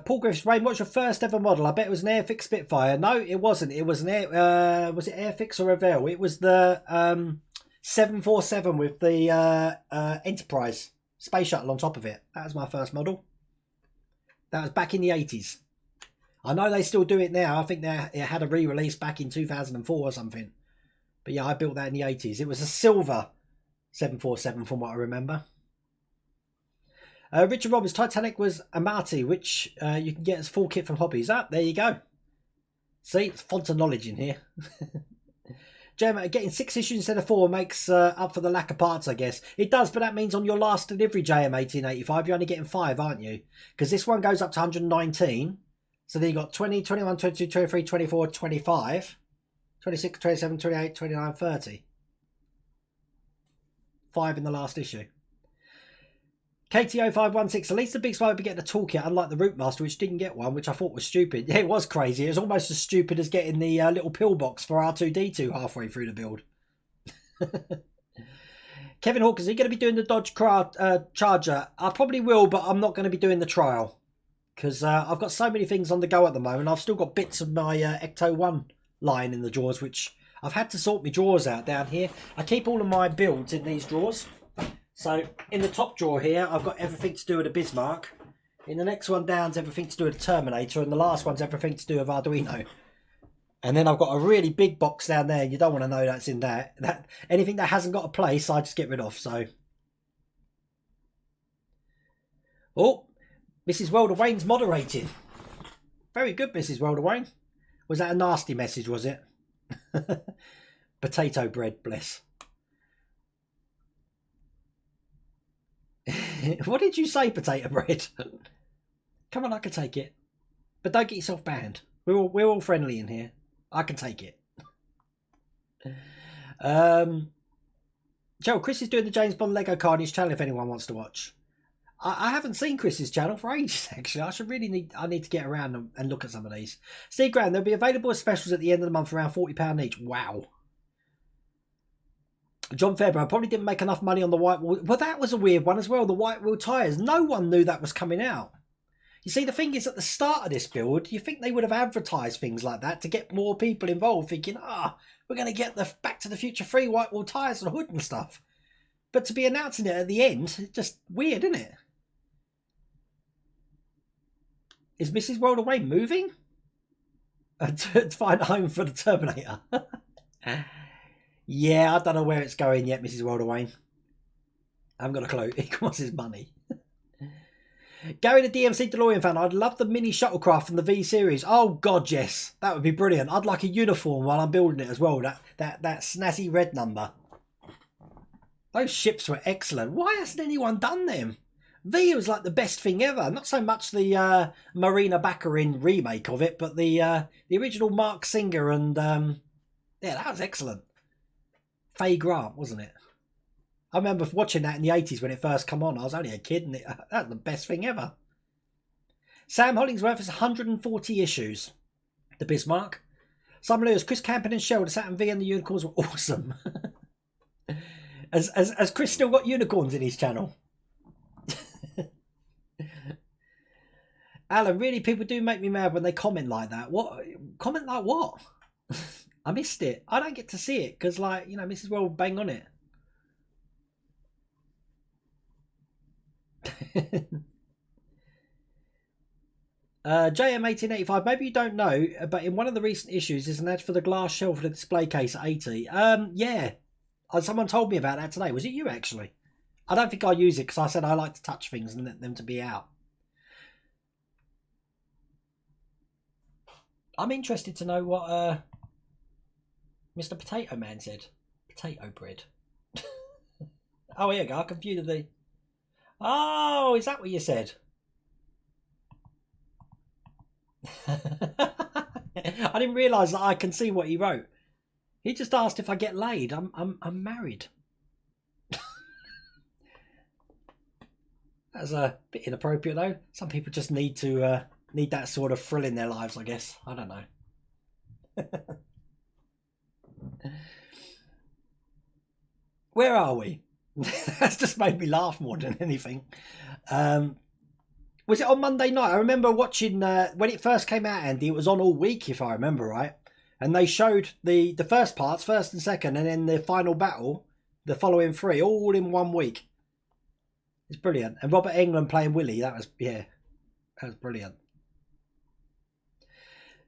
Paul Griffiths, Rain, what's your first ever model? I bet it was an Airfix Spitfire. No, it wasn't. It was an was it Airfix or Revell? It was the 747 with the Enterprise space shuttle on top of it. That was my first model. That was back in the 80s. I know they still do it now. I think it had a re-release back in 2004 or something. But yeah, I built that in the 80s. It was a silver 747 from what I remember. Richard Roberts, Titanic was Amati, which you can get as full kit from Hobbies. There you go. See, it's font of knowledge in here. Gemma, getting 6 issues instead of 4 makes up for the lack of parts, I guess. It does, but that means on your last delivery, JM 1885, you're only getting 5, aren't you? Because this one goes up to 119. So then you got 20, 21, 22, 23, 24, 25, 26, 27, 28, 29, 30. 5 in the last issue. KTO516, at least the Big Spy would be getting a toolkit, unlike the Rootmaster, which didn't get one, which I thought was stupid. Yeah, it was crazy. It was almost as stupid as getting the little pillbox for R2-D2 halfway through the build. Kevin Hawkins, are you going to be doing the Dodge Charger? I probably will, but I'm not going to be doing the trial. Because I've got so many things on the go at the moment. I've still got bits of my Ecto 1 line in the drawers, which I've had to sort my drawers out down here. I keep all of my builds in these drawers. So in the top drawer here, I've got everything to do with a Bismarck. In the next one down's everything to do with a Terminator. And the last one's everything to do with Arduino. And then I've got a really big box down there. You don't want to know that's in that. Anything that hasn't got a place, I just get rid of. So, oh, Mrs. World of Wayne's moderating. Very good, Mrs. World of Wayne. Was that a nasty message, was it? Potato bread, bless. What did you say, potato bread? Come on, I can take it. But don't get yourself banned. We're all friendly in here. I can take it. Joe, Chris is doing the James Bond Lego car on his channel if anyone wants to watch. I haven't seen Chris's channel for ages, actually. I need to get around and look at some of these. Steve Graham, they'll be available as specials at the end of the month for around £40 each. Wow. John Fairbairn, probably didn't make enough money on the white wheel. Well, that was a weird one as well, the white wheel tyres. No one knew that was coming out. You see, the thing is, at the start of this build, you think they would have advertised things like that to get more people involved, thinking, we're going to get the Back to the Future 3 white wheel tyres and hood and stuff. But to be announcing it at the end, it's just weird, isn't it? Is Mrs. World Away moving? To find a home for the Terminator. Yeah, I don't know where it's going yet, Mrs. World Away. I haven't got a clue. It costs his money. Gary, the DMC DeLorean fan, I'd love the mini shuttlecraft from the V series. Oh God, yes, that would be brilliant. I'd like a uniform while I'm building it as well. That snazzy red number. Those ships were excellent. Why hasn't anyone done them? V was like the best thing ever. Not so much the Marina Baccarin remake of it, but the original Mark Singer and yeah, that was excellent. Faye Grant, wasn't it? I remember watching that in the 80s when it first came on. I was only a kid, and that was the best thing ever. Sam Hollingsworth is 140 issues. The Bismarck. Simon Lewis, Chris Campion and Shell, the Saturn V and the unicorns were awesome. Has Chris still got unicorns in his channel? Alan, really, people do make me mad when they comment like that. What? Comment like what? I missed it. I don't get to see it because, like, you know, Mrs. World bang on it. JM1885, maybe you don't know, but in one of the recent issues there's an ad for the glass shelf of the display case at 80. Yeah, someone told me about that today. Was it you, actually? I don't think I use it because I said I like to touch things and let them to be out. I'm interested to know what Mr. Potato Man said. Potato bread. Oh, here you go. I confused the... Oh, is that what you said? I didn't realise that I can see what he wrote. He just asked if I get laid. I'm married. That's a bit inappropriate though. Some people just need to need that sort of thrill in their lives, I guess. I don't know. Where are we? That's just made me laugh more than anything. Was it on Monday night? I remember watching when it first came out, Andy. It was on all week, if I remember right. And they showed the first parts, first and second, and then the final battle, the following three, all in 1 week. It's brilliant. And Robert Englund playing Willie, that was brilliant.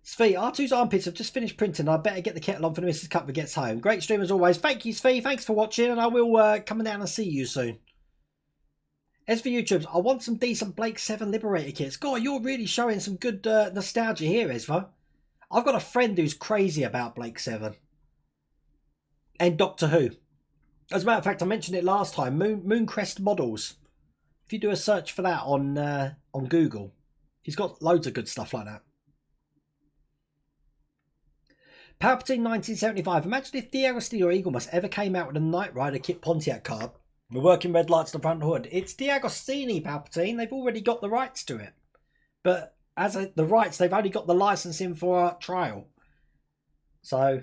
Svi, R2's armpits have just finished printing. I better get the kettle on for the Mrs. Cutler gets home. Great stream as always. Thank you, Svi. Thanks for watching, and I will come down and see you soon. As for YouTubes, I want some decent Blake 7 Liberator kits. God, you're really showing some good nostalgia here, Ezra. I've got a friend who's crazy about Blake 7. And Doctor Who. As a matter of fact, I mentioned it last time. Mooncrest Models. If you do a search for that on Google, he's got loads of good stuff like that. Palpatine 1975. Imagine if D'Agostino or Eaglemoss ever came out with a Knight Rider Kit Pontiac card. We're working red lights on the front hood. It's D'Agostini, Palpatine. They've already got the rights to it. But the rights, they've only got the licensing for our trial. So,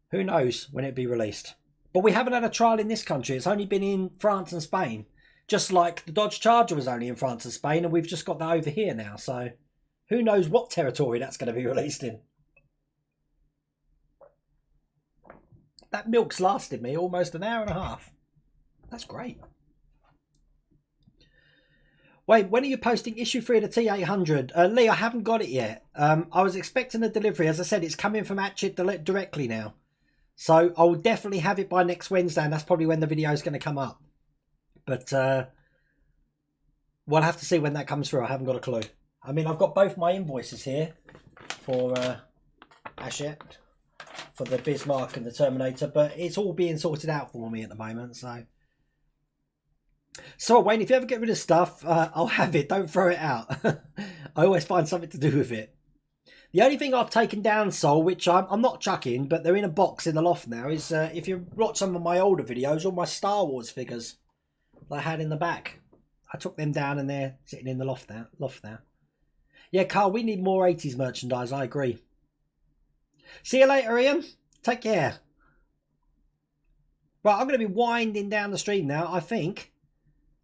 who knows when it'll be released. But we haven't had a trial in this country. It's only been in France and Spain. Just like the Dodge Charger was only in France and Spain, and we've just got that over here now. So, who knows what territory that's going to be released in. That milk's lasted me almost an hour and a half. That's great. Wait, when are you posting issue 3 of the T800? Lee, I haven't got it yet. I was expecting a delivery. As I said, it's coming from Atchit directly now. So I'll definitely have it by next Wednesday, and that's probably when the video is going to come up. But we'll have to see when that comes through. I haven't got a clue. I mean, I've got both my invoices here for Atchit, for the Bismarck and the Terminator, but it's all being sorted out for me at the moment, so Wayne, if you ever get rid of stuff, I'll have it. Don't throw it out. I always find something to do with it. The only thing I've taken down, Sol, which I'm not chucking, but they're in a box in the loft now, is if you watch some of my older videos, all my Star Wars figures that I had in the back. I took them down and they're sitting in the loft now. Yeah, Carl, we need more 80s merchandise. I agree. See you later, Ian. Take care. Right, I'm going to be winding down the stream now, I think.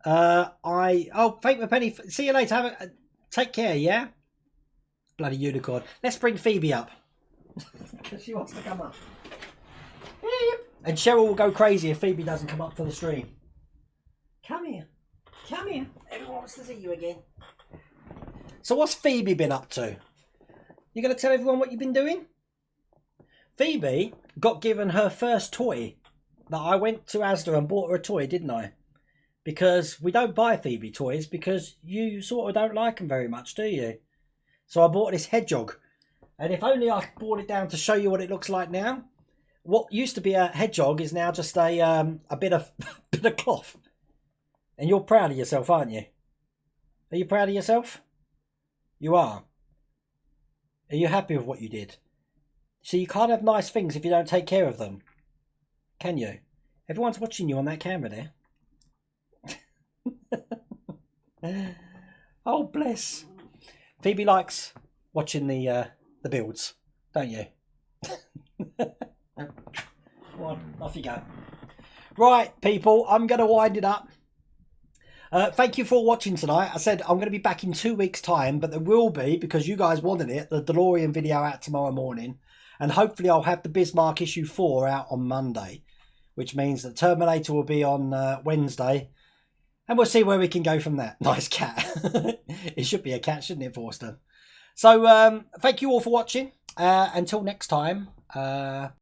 Fake my penny. See you later. Take care, yeah? Bloody unicorn. Let's bring Phoebe up. Because she wants to come up. And Cheryl will go crazy if Phoebe doesn't come up to the stream. Come here. Come here. Everyone wants to see you again. So what's Phoebe been up to? You going to tell everyone what you've been doing? Phoebe got given her first toy. That I went to Asda and bought her a toy, didn't I? Because we don't buy Phoebe toys because you sort of don't like them very much, do you? So I bought this hedgehog. And if only I brought it down to show you what it looks like now. What used to be a hedgehog is now just a bit of bit of cloth. And you're proud of yourself, aren't you? Are you proud of yourself? You are. Are you happy with what you did? So you can't have nice things if you don't take care of them. Can you? Everyone's watching you on that camera there. Oh, bless. Phoebe likes watching the builds, don't you? Come on, off you go. Right, people, I'm going to wind it up. Thank you for watching tonight. I said I'm going to be back in 2 weeks' time, but there will be, because you guys wanted it, the DeLorean video out tomorrow morning. And hopefully I'll have the Bismarck issue 4 out on Monday, which means that Terminator will be on Wednesday. And we'll see where we can go from that. Nice cat. It should be a cat, shouldn't it, Forster? So thank you all for watching. Until next time.